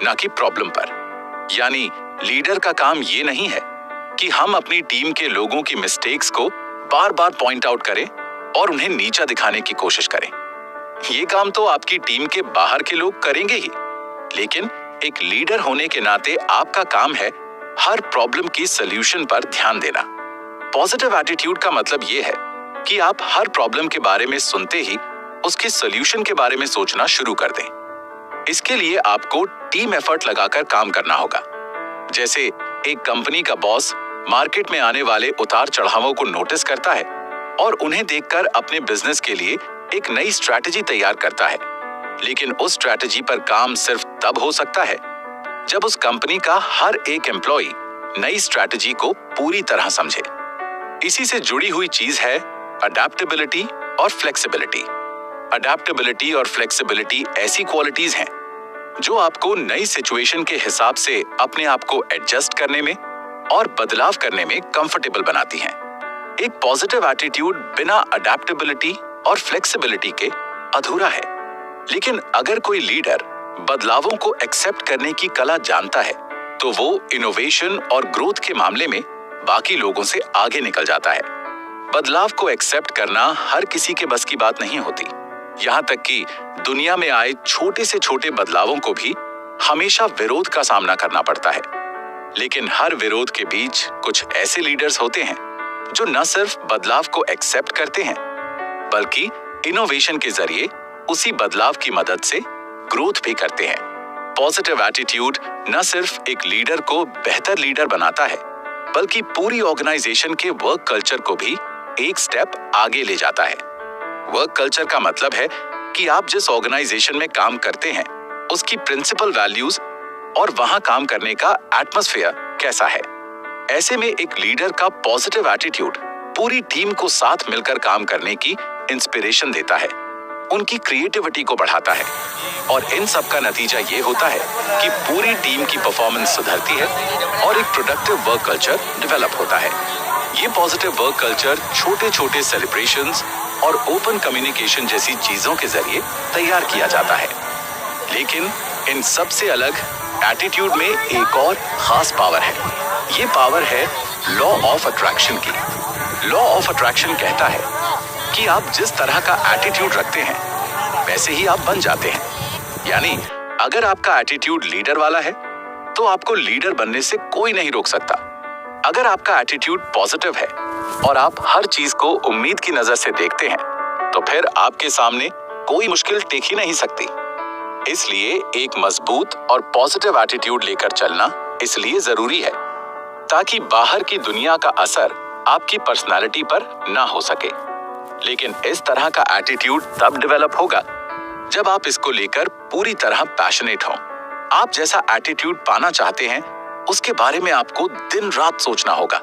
ना कि प्रॉब्लम पर। यानी लीडर का काम ये नहीं है कि हम अपनी टीम के लोगों की मिस्टेक्स को बार बार पॉइंट आउट करें और उन्हें नीचा दिखाने की कोशिश करें। ये काम तो आपकी टीम के बाहर के लोग करेंगे ही, लेकिन एक लीडर होने के नाते आपका काम है हर प्रॉब्लम की सॉल्यूशन पर ध्यान देना। पॉजिटिव एटीट्यूड का मतलब ये है कि आप हर प्रॉब्लम के बारे में सुनते ही उसके सॉल्यूशन के बारे में सोचना शुरू कर दें। इसके लिए आपको टीम एफर्ट लगाकर काम करना होगा। जैसे एक कंपनी का बॉस मार्केट में आने वाले उतार चढ़ावों को नोटिस करता है और उन्हें देखकर अपने बिजनेस के लिए एक नई स्ट्रैटेजी तैयार करता है, लेकिन उस स्ट्रैटेजी पर काम सिर्फ तब हो सकता है जब उस कंपनी का हर एक एम्प्लॉय नई स्ट्रैटेजी को पूरी तरह समझे। इसी से जुड़ी हुई चीज है अडैप्टेबिलिटी और फ्लेक्सिबिलिटी। अडैप्टेबिलिटी और फ्लेक्सिबिलिटी ऐसी क्वालिटीज हैं जो आपको नई सिचुएशन के हिसाब से अपने आप को एडजस्ट करने में और बदलाव करने में कंफर्टेबल बनाती हैं। एक पॉजिटिव एटीट्यूड बिना अडैप्टेबिलिटी और फ्लेक्सिबिलिटी के अधूरा है। लेकिन अगर कोई लीडर बदलावों को एक्सेप्ट करने की कला जानता है तो वो इनोवेशन और ग्रोथ के मामले में बाकी लोगों से आगे निकल जाता है। बदलाव को एक्सेप्ट करना हर किसी के बस की बात नहीं होती। यहाँ तक कि दुनिया में आए छोटे से छोटे बदलावों को भी हमेशा विरोध का सामना करना पड़ता है। लेकिन हर विरोध के बीच कुछ ऐसे लीडर्स होते हैं जो न सिर्फ बदलाव को एक्सेप्ट करते हैं, बल्कि इनोवेशन के जरिए उसी बदलाव की मदद से ग्रोथ भी करते हैं। पॉजिटिव एटीट्यूड न सिर्फ एक लीडर को बेहतर लीडर बनाता है, बल्कि पूरी ऑर्गेनाइजेशन के वर्क कल्चर को भी एक स्टेप आगे ले जाता है। वर्क कल्चर का मतलब है कि आप जिस ऑर्गेनाइजेशन में काम करते हैं उसकी प्रिंसिपल वैल्यूज और वहां काम करने का एटमॉस्फेयर कैसा है। ऐसे में एक लीडर का पॉजिटिव एटीट्यूड पूरी टीम को साथ मिलकर काम करने की इंस्पिरेशन देता है, उनकी क्रिएटिविटी को बढ़ाता है और इन सब का नतीजा ये होता है कि पूरी टीम की परफॉर्मेंस सुधरती है और एक प्रोडक्टिव वर्क कल्चर डेवलप होता है। ये पॉजिटिव वर्क कल्चर छोटे छोटे सेलिब्रेशंस और ओपन कम्युनिकेशन जैसी चीजों के जरिए तैयार किया जाता है। लेकिन इन सबसे अलग एटीट्यूड में एक और खास पावर है। ये पावर है लॉ ऑफ अट्रैक्शन की। लॉ ऑफ अट्रैक्शन कहता है कि आप जिस तरह का एटीट्यूड रखते हैं वैसे ही आप बन जाते हैं। यानी अगर आपका एटीट्यूड लीडर वाला है तो आपको लीडर बनने से कोई नहीं रोक सकता। अगर आपका एटीट्यूड पॉजिटिव है और आप हर चीज को उम्मीद की नजर से देखते हैं तो फिर आपके सामने कोई मुश्किल टिक ही नहीं सकती। इसलिए एक मजबूत और पॉजिटिव एटीट्यूड लेकर चलना इसलिए जरूरी है ताकि बाहर की दुनिया का असर आपकी पर्सनालिटी पर ना हो सके। लेकिन इस तरह का एटीट्यूड तब डेवलप होगा जब आप इसको लेकर पूरी तरह पैशनेट हो। आप जैसा एटीट्यूड पाना चाहते हैं उसके बारे में आपको दिन रात सोचना होगा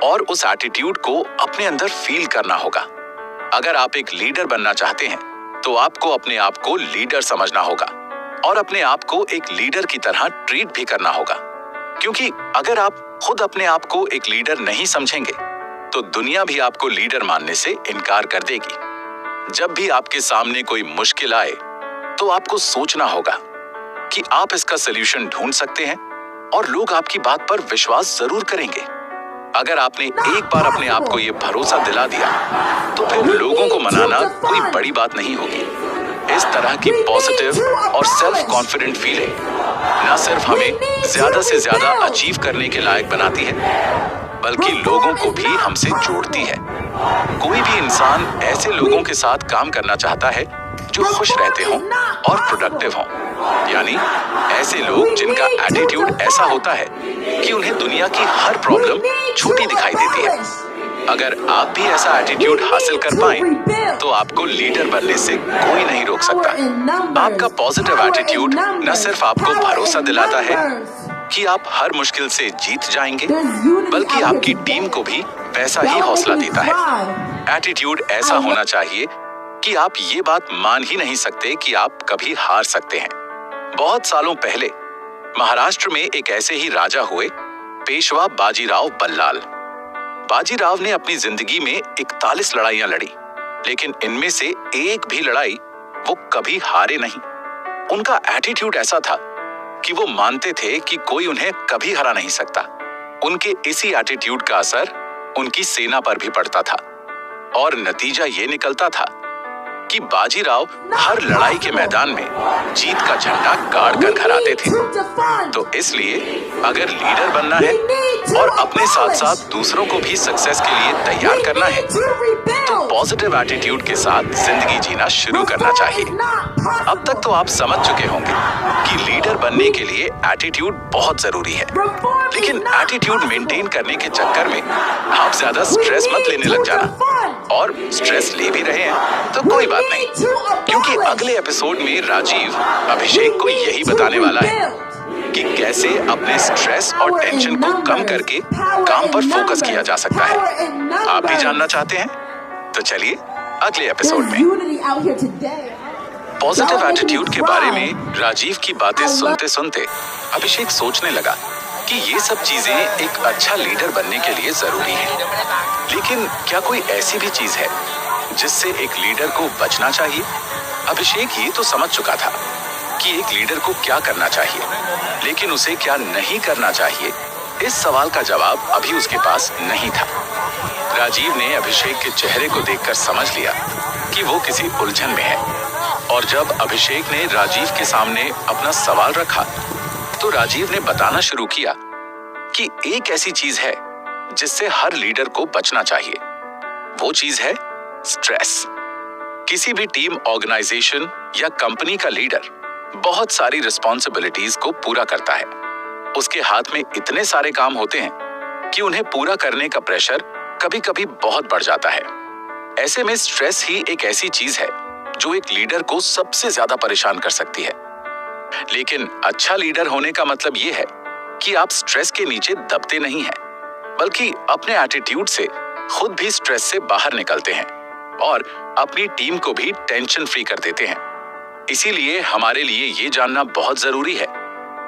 और उस एटीट्यूड को अपने अंदर फील करना होगा। अगर आप एक लीडर बनना चाहते हैं तो आपको अपने आप को लीडर समझना होगा और अपने आप को एक लीडर की तरह ट्रीट भी करना होगा, क्योंकि अगर आप खुद अपने आप को एक लीडर नहीं समझेंगे तो दुनिया भी आपको लीडर मानने से इनकार कर देगी। जब भी आपके सामने कोई मुश्किल आए तो आपको सोचना होगा कि आप इसका सलूशन ढूंढ सकते हैं और लोग आपकी बात पर विश्वास जरूर करेंगे। अगर आपने एक बार अपने आप को ये भरोसा दिला दिया तो फिर लोगों को मनाना कोई बड़ी बात नहीं होगी। इस तरह की पॉजिटिव और सेल्फ कॉन्फिडेंट फीलिंग न सिर्फ हमें ज्यादा से ज्यादा अचीव करने के लायक बनाती है बल्कि लोगों को भी हमसे जोड़ती है। कोई भी इंसान ऐसे लोगों के साथ काम करना चाहता है जो खुश रहते हों और प्रोडक्टिव हों, यानी ऐसे लोग जिनका एटीट्यूड ऐसा होता है कि उन्हें दुनिया की हर प्रॉब्लम छोटी दिखाई देती है। अगर आप भी ऐसा एटीट्यूड हासिल कर पाएं तो आपको लीडर बनने से कोई नहीं रोक सकता। आपका पॉजिटिव एटीट्यूड न सिर्फ आपको भरोसा दिलाता है कि आप हर मुश्किल से जीत जाएंगे बल्कि आपकी टीम को भी वैसा ही हौसला देता है। एटीट्यूड ऐसा होना चाहिए कि आप ये बात मान ही नहीं सकते कि आप कभी हार सकते हैं। बहुत सालों पहले महाराष्ट्र में एक ऐसे ही राजा हुए, पेशवा बाजीराव बल्लाल। बाजीराव ने अपनी जिंदगी में 41 लड़ाइयां लड़ी, लेकिन इनमें से एक भी लड़ाई वो कभी हारे नहीं। उनका एटीट्यूड ऐसा था कि वो मानते थे कि कोई उन्हें कभी हरा नहीं सकता। उनके इसी एटीट्यूड का असर उनकी सेना पर भी पड़ता था और नतीजा ये निकलता था कि बाजीराव हर लड़ाई के मैदान में जीत का झंडा गाड़ कर घर आते थे। तो इसलिए अगर लीडर बनना है और अपने साथ साथ दूसरों को भी सक्सेस के लिए तैयार करना है तो पॉजिटिव एटीट्यूड के साथ जिंदगी जीना शुरू करना चाहिए। अब तक तो आप समझ चुके होंगे कि लीडर बनने के लिए एटीट्यूड बहुत जरूरी है, लेकिन एटीट्यूड मेंटेन करने के चक्कर में आप ज्यादा स्ट्रेस मत लेने लग जाना। और स्ट्रेस ले भी रहे हैं तो कोई बात नहीं, क्योंकि अगले एपिसोड में राजीव अभिषेक को यही बताने वाला है कि कैसे अपने स्ट्रेस और टेंशन को कम करके काम पर फोकस किया जा सकता है। आप भी जानना चाहते हैं? तो चलिए अगले एपिसोड में। पॉजिटिव एटीट्यूड के बारे में राजीव की बातें सुनते सुनते अभिषेक सोचने लगा कि ये सब चीजें एक अच्छा लीडर बनने के लिए जरूरी है, लेकिन क्या कोई ऐसी भी चीज है जिससे एक लीडर को बचना चाहिए? अभिषेक ये तो समझ चुका था कि एक लीडर को क्या करना चाहिए, लेकिन उसे क्या नहीं करना चाहिए, इस सवाल का जवाब अभी उसके पास नहीं था। राजीव ने अभिषेक के चेहरे को देखकर समझ लिया कि वो किसी उलझन में है, और जब अभिषेक ने राजीव के सामने अपना सवाल रखा तो राजीव ने बताना शुरू किया कि एक ऐसी चीज है जिससे हर लीडर को बचना चाहिए। वो चीज है स्ट्रेस। किसी भी टीम, ऑर्गेनाइजेशन या कंपनी का लीडर बहुत सारी रिस्पॉन्सिबिलिटीज को पूरा करता है। उसके हाथ में इतने सारे काम होते हैं कि उन्हें पूरा करने का प्रेशर कभी कभी बहुत बढ़ जाता है। ऐसे में स्ट्रेस ही एक ऐसी चीज है जो एक लीडर को सबसे ज्यादा परेशान कर सकती है। लेकिन अच्छा लीडर होने का मतलब यह है कि आप स्ट्रेस के नीचे दबते नहीं हैं, बल्कि अपने एटीट्यूड से खुद भी स्ट्रेस से बाहर निकलते हैं और अपनी टीम को भी टेंशन फ्री कर देते हैं। इसीलिए हमारे लिए ये जानना बहुत जरूरी है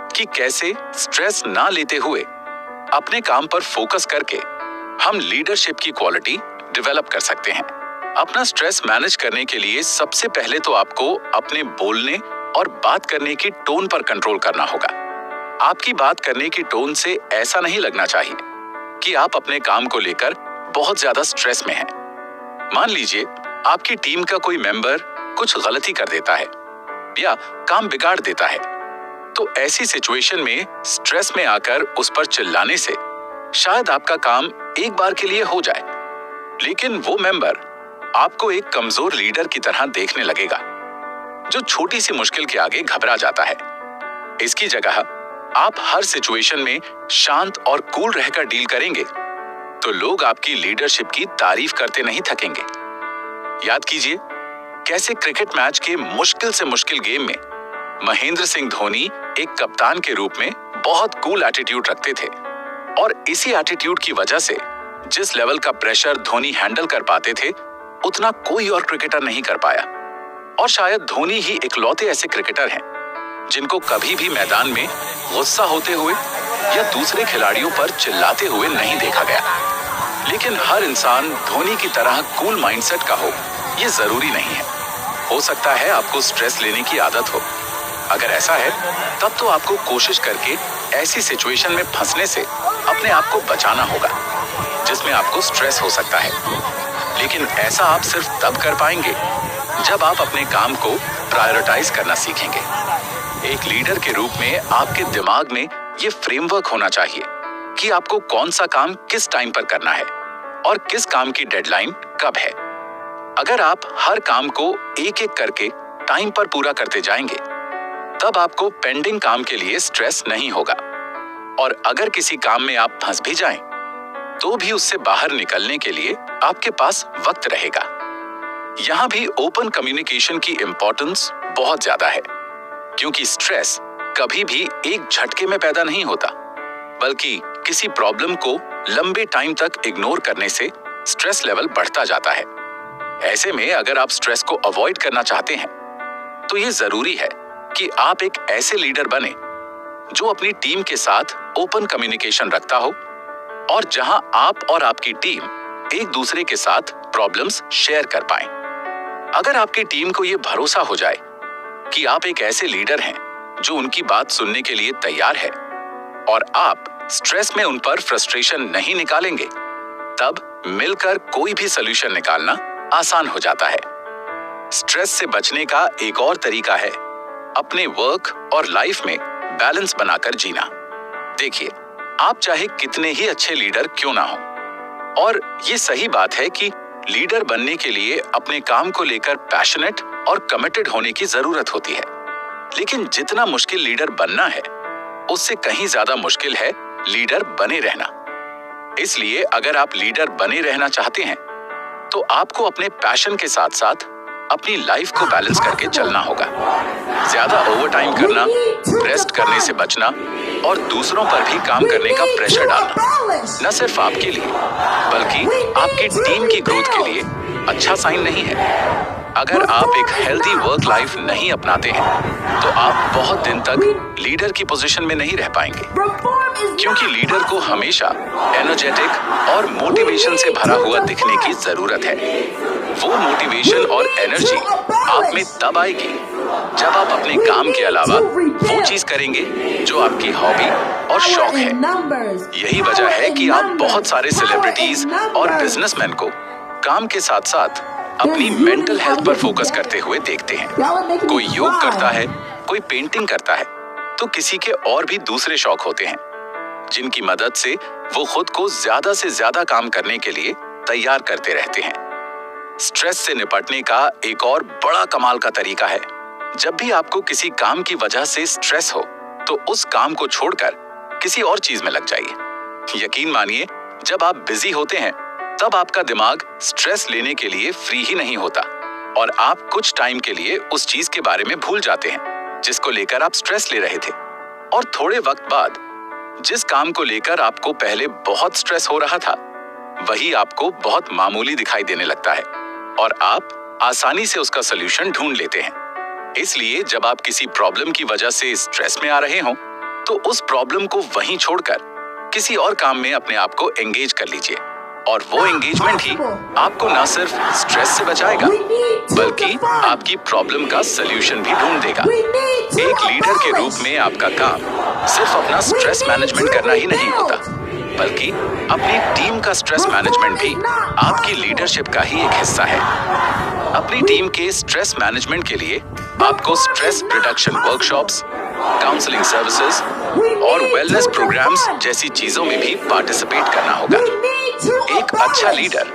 कि कैसे स्ट्रेस ना लेते हुए अपने काम पर फोकस करके हम लीडरशिप की क्वालिटी डेवलप कर सकते हैं। अपना स्ट्रेस मैनेज करने के लिए सबसे पहले तो आपको अपने बोलने और बात करने की टोन पर कंट्रोल करना होगा। आपकी बात करने की टोन से ऐसा नहीं लगना चाहिए कि आप अपने काम को लेकर बहुत ज्यादा स्ट्रेस में हैं। मान लीजिए आपकी टीम का कोई मेंबर कुछ गलती कर देता है या काम बिगाड़ देता है, तो ऐसी सिचुएशन में स्ट्रेस में आकर उस पर चिल्लाने से शायद आपका काम एक बार के लिए हो जाए, लेकिन वो मेंबर आपको एक कमजोर लीडर की तरह देखने लगेगा जो छोटी सी मुश्किल के आगे घबरा जाता है। इसकी जगह आप हर सिचुएशन में शांत और कूल रहकर डील करेंगे तो लोग आपकी लीडरशिप की तारीफ करते नहीं थकेंगे। याद कीजिए कैसे क्रिकेट मैच के मुश्किल से मुश्किल गेम में महेंद्र सिंह धोनी एक कप्तान के रूप में बहुत कूल एटीट्यूड रखते थे और इसी एटीट्यूड की वजह से जिस लेवल का प्रेशर धोनी हैंडल कर पाते थे उतना कोई और क्रिकेटर नहीं कर पाया। और शायद धोनी ही इकलौते ऐसे क्रिकेटर हैं जिनको कभी भी मैदान में गुस्सा होते हुए या दूसरे खिलाड़ियों पर चिल्लाते हुए नहीं देखा गया। लेकिन हर इंसान धोनी की तरह कूल माइंडसेट का हो ये जरूरी नहीं है। हो सकता है आपको स्ट्रेस लेने की आदत हो। अगर ऐसा है तब तो आपको कोशिश करके ऐसी सिचुएशन में फंसने से अपने आप को बचाना होगा जिसमें आपको स्ट्रेस हो सकता है। लेकिन ऐसा आप सिर्फ तब कर पाएंगे जब आप अपने काम को प्रायोरिटाइज करना सीखेंगे। एक लीडर के रूप में आपके दिमाग में ये फ्रेमवर्क होना चाहिए कि आपको कौन सा काम किस टाइम पर करना है और किस काम की डेडलाइन कब है। अगर आप हर काम को एक एक करके टाइम पर पूरा करते जाएंगे तब आपको पेंडिंग काम के लिए स्ट्रेस नहीं होगा। और अगर किसी काम में आप फंस भी जाएं तो भी उससे बाहर निकलने के लिए आपके पास वक्त रहेगा। यहां भी ओपन कम्युनिकेशन की इंपॉर्टेंस बहुत ज्यादा है, क्योंकि स्ट्रेस कभी भी एक झटके में पैदा नहीं होता, बल्कि किसी प्रॉब्लम को लंबे टाइम तक इग्नोर करने से स्ट्रेस लेवल बढ़ता जाता है। ऐसे में अगर आप स्ट्रेस को अवॉइड करना चाहते हैं तो ये जरूरी है कि आप एक ऐसे लीडर बने जो अपनी टीम के साथ ओपन कम्युनिकेशन रखता हो और जहां आप और आपकी टीम एक दूसरे के साथ प्रॉब्लम्स शेयर कर पाएं। अगर आपकी टीम को यह भरोसा हो जाए कि आप एक ऐसे लीडर हैं जो उनकी बात सुनने के लिए तैयार है और आप स्ट्रेस में उन पर फ्रस्ट्रेशन नहीं निकालेंगे, तब मिलकर कोई भी सॉल्यूशन निकालना आसान हो जाता है। स्ट्रेस से बचने का एक और तरीका है अपने वर्क और लाइफ में बैलेंस बनाकर जीना। देखिए, आप चाहे कितने ही अच्छे लीडर क्यों ना हो, और ये सही बात है कि लीडर बनने के लिए अपने काम को लेकर पैशनेट और कमिटेड होने की जरूरत होती है। लेकिन जितना मुश्किल लीडर बनना है उससे कहीं ज्यादा मुश्किल है लीडर बने रहना। इसलिए अगर आप लीडर बने रहना चाहते हैं तो आपको अपने पैशन के साथ साथ अपनी लाइफ को बैलेंस करके चलना होगा। ज्यादा ओवरटाइम करना, रेस्ट करने से बचना और दूसरों पर भी काम करने का प्रेशर डालना न सिर्फ आपके लिए बल्कि आपकी टीम की ग्रोथ के लिए अच्छा साइन नहीं है। अगर आप एक हेल्दी वर्क लाइफ नहीं अपनाते हैं तो आप बहुत दिन तक लीडर की पोजीशन में नहीं रह पाएंगे, क्योंकि लीडर को हमेशा एनर्जेटिक और मोटिवेशन से भरा हुआ दिखने की जरूरत है। वो मोटिवेशन और एनर्जी आप में तब आएगी जब आप अपने काम के अलावा वो चीज करेंगे जो आपकी हॉबी और शौक है। यही वजह है कि आप बहुत सारे सेलिब्रिटीज और बिजनेसमैन को काम के साथ साथ अपनी मेंटल हेल्थ पर फोकस करते हुए देखते हैं। कोई योग करता है, कोई पेंटिंग करता है, तो किसी के और भी दूसरे शौक होते हैं जिनकी मदद से वो खुद को ज्यादा से ज्यादा काम करने के लिए तैयार करते रहते हैं। स्ट्रेस से निपटने का एक और बड़ा कमाल का तरीका है, जब भी आपको किसी काम की वजह से स्ट्रेस हो तो उस काम को छोड़कर किसी और चीज में लग जाइए। यकीन मानिए, जब आप बिजी होते हैं तब आपका दिमाग स्ट्रेस लेने के लिए फ्री ही नहीं होता और आप कुछ टाइम के लिए उस चीज के बारे में भूल जाते हैं जिसको लेकर आप स्ट्रेस ले रहे थे। और थोड़े वक्त बाद जिस काम को लेकर आपको पहले बहुत स्ट्रेस हो रहा था वही आपको बहुत मामूली दिखाई देने लगता है और आप आसानी से उसका सलूशन ढूंढ लेते हैं। इसलिए जब आप किसी प्रॉब्लम की वजह से स्ट्रेस में आ रहे हो तो उस प्रॉब्लम को वहीं छोड़कर किसी और काम में अपने आप को एंगेज कर लीजिए और वो एंगेजमेंट ही आपको न सिर्फ स्ट्रेस से बचाएगा बल्कि आपकी प्रॉब्लम का सलूशन भी ढूंढ देगा। एक लीडर के रूप में आपका काम सिर्फ अपना स्ट्रेस मैनेजमेंट करना ही नहीं होता बल्कि अपनी टीम का स्ट्रेस मैनेजमेंट भी आपकी लीडरशिप का ही एक हिस्सा है। अपनी टीम के स्ट्रेस मैनेजमेंट के लिए आपको stress reduction workshops, counselling services और वेलनेस प्रोग्राम्स जैसी चीजों में भी पार्टिसिपेट करना होगा। एक अच्छा लीडर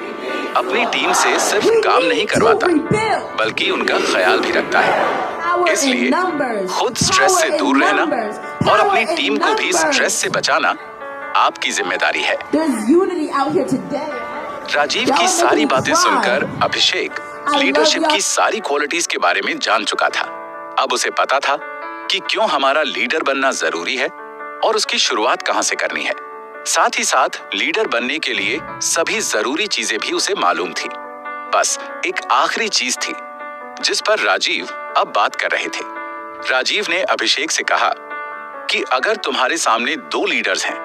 अपनी टीम से सिर्फ काम नहीं करवाता बल्कि उनका ख्याल भी रखता है। इसलिए खुद स्ट्रेस से दूर रहना और अपनी टीम को भी स्ट्रेस से बचाना आपकी जिम्मेदारी है। राजीव की सारी बातें सुनकर अभिषेक लीडरशिप की सारी क्वालिटीज के बारे में जान चुका था। अब उसे पता था कि क्यों हमारा लीडर बनना जरूरी है और उसकी शुरुआत कहां से करनी है। साथ ही साथ लीडर बनने के लिए सभी जरूरी चीजें भी उसे मालूम थी। बस एक आखिरी चीज थी जिस पर राजीव अब बात कर रहे थे। राजीव ने अभिषेक से कहा कि अगर तुम्हारे सामने दो लीडर्स हैं,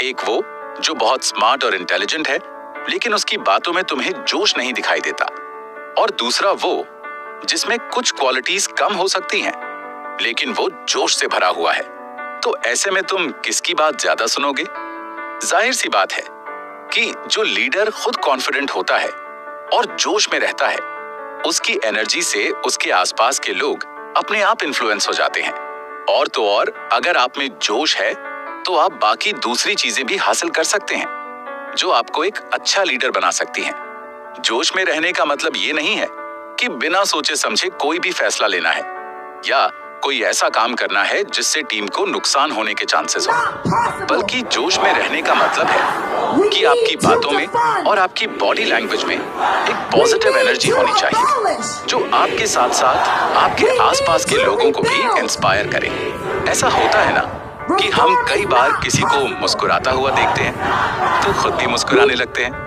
एक वो जो बहुत स्मार्ट और इंटेलिजेंट है लेकिन उसकी बातों में तुम्हें जोश नहीं दिखाई देता और दूसरा वो जिसमें कुछ क्वालिटीज कम हो सकती हैं लेकिन वो जोश से भरा हुआ है, तो ऐसे में तुम किसकी बात ज्यादा सुनोगे? जाहिर सी बात है कि जो लीडर खुद कॉन्फिडेंट होता है और जोश में रहता है उसकी एनर्जी से उसके आसपास के लोग अपने आप इन्फ्लुएंस हो जाते हैं। और तो और अगर आप में जोश है तो आप बाकी दूसरी चीजें भी हासिल कर सकते हैं जो आपको एक अच्छा लीडर बना सकती हैं। जोश में रहने का मतलब ये नहीं है कि बिना सोचे समझे कोई भी फैसला लेना है या कोई ऐसा काम करना है जिससे टीम को नुकसान होने के चांसेस हो, बल्कि जोश में रहने का मतलब है कि आपकी बातों में और आपकी बॉडी लैंग्वेज में एक पॉजिटिव एनर्जी होनी चाहिए जो आपके साथ साथ आपके आसपास के लोगों को भी इंस्पायर करे। ऐसा होता है ना कि हम कई बार किसी को मुस्कुराता हुआ देखते हैं तो खुद भी मुस्कुराने लगते हैं।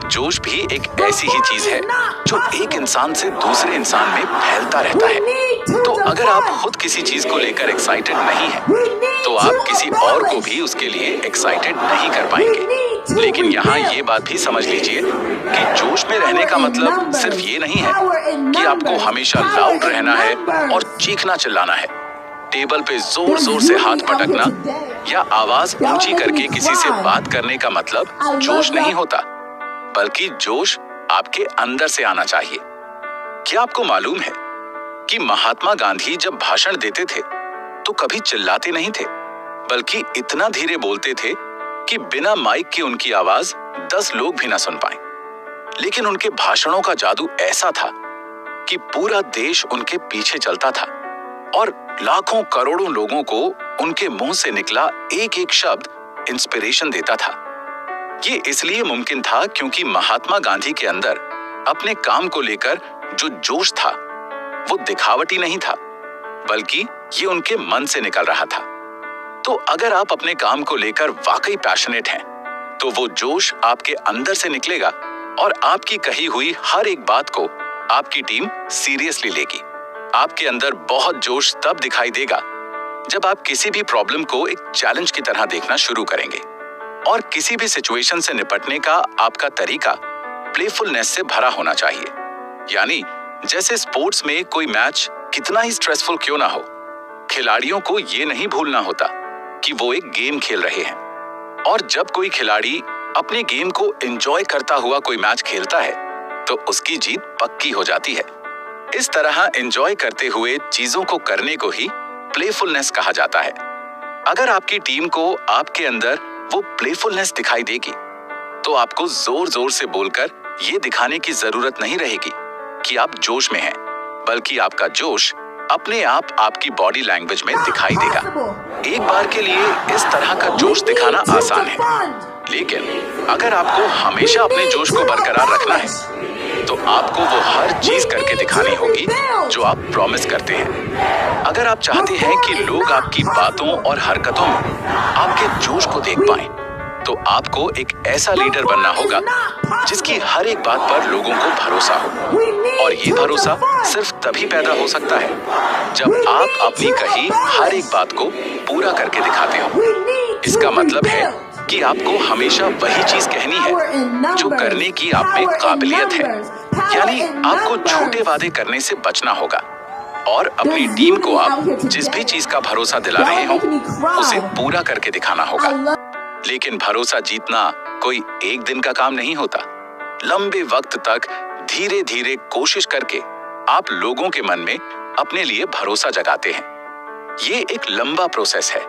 जोश भी एक ऐसी ही चीज है जो एक इंसान से दूसरे इंसान में फैलता रहता है। तो अगर आप खुद किसी चीज को लेकर एक्साइटेड नहीं हैं, तो आप किसी और को भी उसके लिए एक्साइटेड नहीं कर पाएंगे। लेकिन यहाँ ये बात भी समझ लीजिए कि जोश में रहने का मतलब सिर्फ ये नहीं है कि आपको हमेशा लाउड रहना है और चीखना चिल्लाना है, टेबल पे जोर जोर से हाथ पटकना या आवाज ऊंची करके किसी से बात करने का मतलब जोश नहीं होता, बल्कि जोश आपके अंदर से आना चाहिए। क्या आपको मालूम है कि महात्मा गांधी जब भाषण देते थे तो कभी चिल्लाते नहीं थे, बल्कि इतना धीरे बोलते थे कि बिना माइक के उनकी आवाज 10 लोग भी ना सुन पाए। लेकिन उनके भाषणों का जादू ऐसा था कि पूरा देश उनके पीछे चलता था और लाखों करोड़ों लोगों को उनके मुंह से निकला एक एक शब्द इंस्पिरेशन देता था। ये इसलिए मुमकिन था क्योंकि महात्मा गांधी के अंदर अपने काम को लेकर जो जोश था वो दिखावटी नहीं था, बल्कि ये उनके मन से निकल रहा था। तो अगर आप अपने काम को लेकर वाकई पैशनेट हैं, तो वो जोश आपके अंदर से निकलेगा और आपकी कही हुई हर एक बात को आपकी टीम सीरियसली लेगी। आपके अंदर बहुत जोश तब दिखाई देगा जब आप किसी भी प्रॉब्लम को एक चैलेंज की तरह देखना शुरू करेंगे और किसी भी सिचुएशन से निपटने का आपका तरीका प्लेफुलनेस से भरा होना चाहिए। यानी जैसे स्पोर्ट्स में कोई मैच कितना ही स्ट्रेसफुल क्यों ना हो, खिलाड़ियों को ये नहीं भूलना होता कि वो एक गेम खेल रहे हैं, और जब कोई खिलाड़ी अपने गेम को एंजॉय करता हुआ कोई मैच खेलता है तो उसकी जीत पक्की हो जाती है। इस तरह एंजॉय करते हुए चीजों को करने को ही प्लेफुलनेस कहा जाता है। अगर आपकी टीम को आपके अंदर वो प्लेफुलनेस दिखाई देगी तो आपको जोर जोर से बोलकर ये दिखाने की जरूरत नहीं रहेगी कि आप जोश में हैं, बल्कि आपका जोश अपने आप आपकी बॉडी लैंग्वेज में दिखाई देगा। एक बार के लिए इस तरह का जोश दिखाना आसान है, लेकिन अगर आपको हमेशा अपने जोश को बरकरार रखना है तो आपको वो हर चीज करके दिखानी होगी जो आप प्रॉमिस करते हैं। अगर आप चाहते हैं कि लोग आपकी बातों और हरकतों में आपके जोश को देख पाएं, तो आपको एक ऐसा लीडर बनना होगा जिसकी हर एक बात पर लोगों को भरोसा हो। और ये भरोसा सिर्फ तभी पैदा हो सकता है जब आप अपनी कही हर एक बात को पूरा करके दिखाते हो। इसका मतलब है कि आपको हमेशा वही चीज कहनी है जो करने की आप में काबिलियत है। यानी आपको झूठे वादे करने से बचना होगा और अपनी टीम को आप जिस भी चीज का भरोसा दिला रहे हो उसे पूरा करके दिखाना होगा। लेकिन भरोसा जीतना कोई एक दिन का काम नहीं होता। लंबे वक्त तक धीरे धीरे कोशिश करके आप लोगों के मन में अपने लिए भरोसा जगाते हैं। ये एक लंबा प्रोसेस है,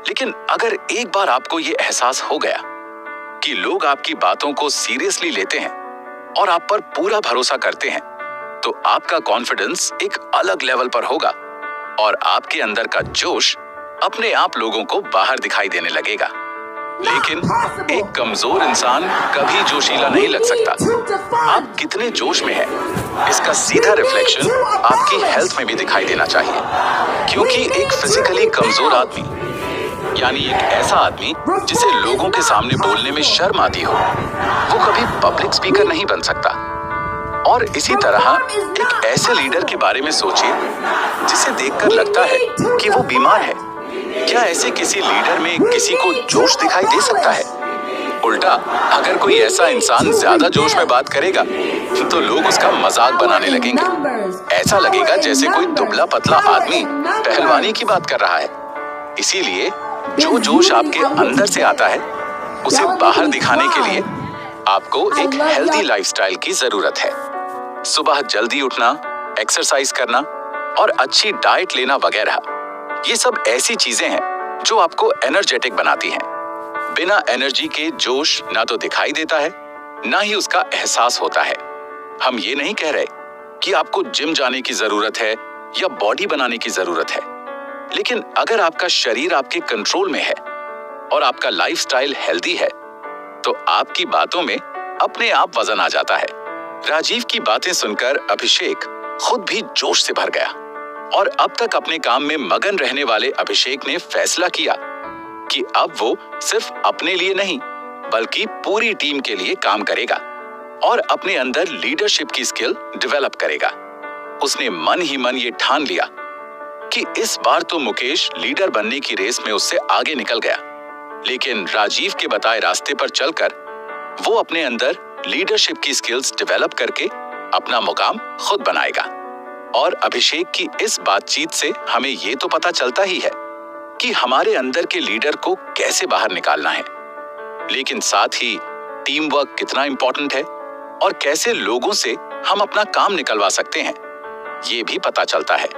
लेकिन अगर एक बार आपको ये एहसास हो गया कि लोग आपकी बातों को सीरियसली लेते हैं और आप पर पूरा भरोसा करते हैं, तो आपका कॉन्फिडेंस एक अलग लेवल पर होगा और आपके अंदर का जोश अपने आप लोगों को बाहर दिखाई देने लगेगा। लेकिन एक कमजोर इंसान कभी जोशीला नहीं लग सकता। आप कितने जोश में हैं, इसका सीधा रिफ्लेक्शन आपकी हेल्थ में भी दिखाई देना चाहिए, क्योंकि एक फिजिकली कमजोर आदमी यानी एक ऐसा आदमी जिसे लोगों के सामने बोलने में शर्म आती हो, वो कभी पब्लिक स्पीकर नहीं बन सकता। और इसी तरह एक ऐसे लीडर के बारे में सोचिए जिसे देखकर लगता है कि वो बीमार है। क्या ऐसे किसी लीडर में किसी को जोश दिखाई दे सकता है? उल्टा, अगर कोई ऐसा इंसान ज्यादा जोश में बात करेगा तो लोग उसका मजाक बनाने लगेंगे। ऐसा लगेगा जैसे कोई दुबला पतला आदमी पहलवानी की बात कर रहा है। इसीलिए जो जोश आपके अंदर से आता है उसे बाहर दिखाने के लिए आपको एक हेल्दी लाइफस्टाइल की जरूरत है। सुबह जल्दी उठना, एक्सरसाइज करना और अच्छी डाइट लेना वगैरह, ये सब ऐसी चीजें हैं जो आपको एनर्जेटिक बनाती हैं। बिना एनर्जी के जोश ना तो दिखाई देता है, ना ही उसका एहसास होता है। हम ये नहीं कह रहे कि आपको जिम जाने की जरूरत है या बॉडी बनाने की जरूरत है, लेकिन अगर आपका शरीर आपके कंट्रोल में है और आपका लाइफस्टाइल हेल्दी है, तो आपकी बातों में अपने आप वजन आ जाता है। राजीव की बातें सुनकर अभिषेक खुद भी जोश से भर गया और अब तक अपने काम में मगन रहने वाले अभिषेक ने फैसला किया कि अब वो सिर्फ अपने लिए नहीं बल्कि पूरी टीम के लिए काम करेगा और अपने अंदर लीडरशिप की स्किल डेवलप करेगा। उसने मन ही मन ये ठान लिया कि इस बार तो मुकेश लीडर बनने की रेस में उससे आगे निकल गया, लेकिन राजीव के बताए रास्ते पर चलकर वो अपने अंदर लीडरशिप की स्किल्स डेवलप करके अपना मुकाम खुद बनाएगा। और अभिषेक की इस बातचीत से हमें ये तो पता चलता ही है कि हमारे अंदर के लीडर को कैसे बाहर निकालना है, लेकिन साथ ही टीम वर्क कितना इंपॉर्टेंट है और कैसे लोगों से हम अपना काम निकलवा सकते हैं, ये भी पता चलता है।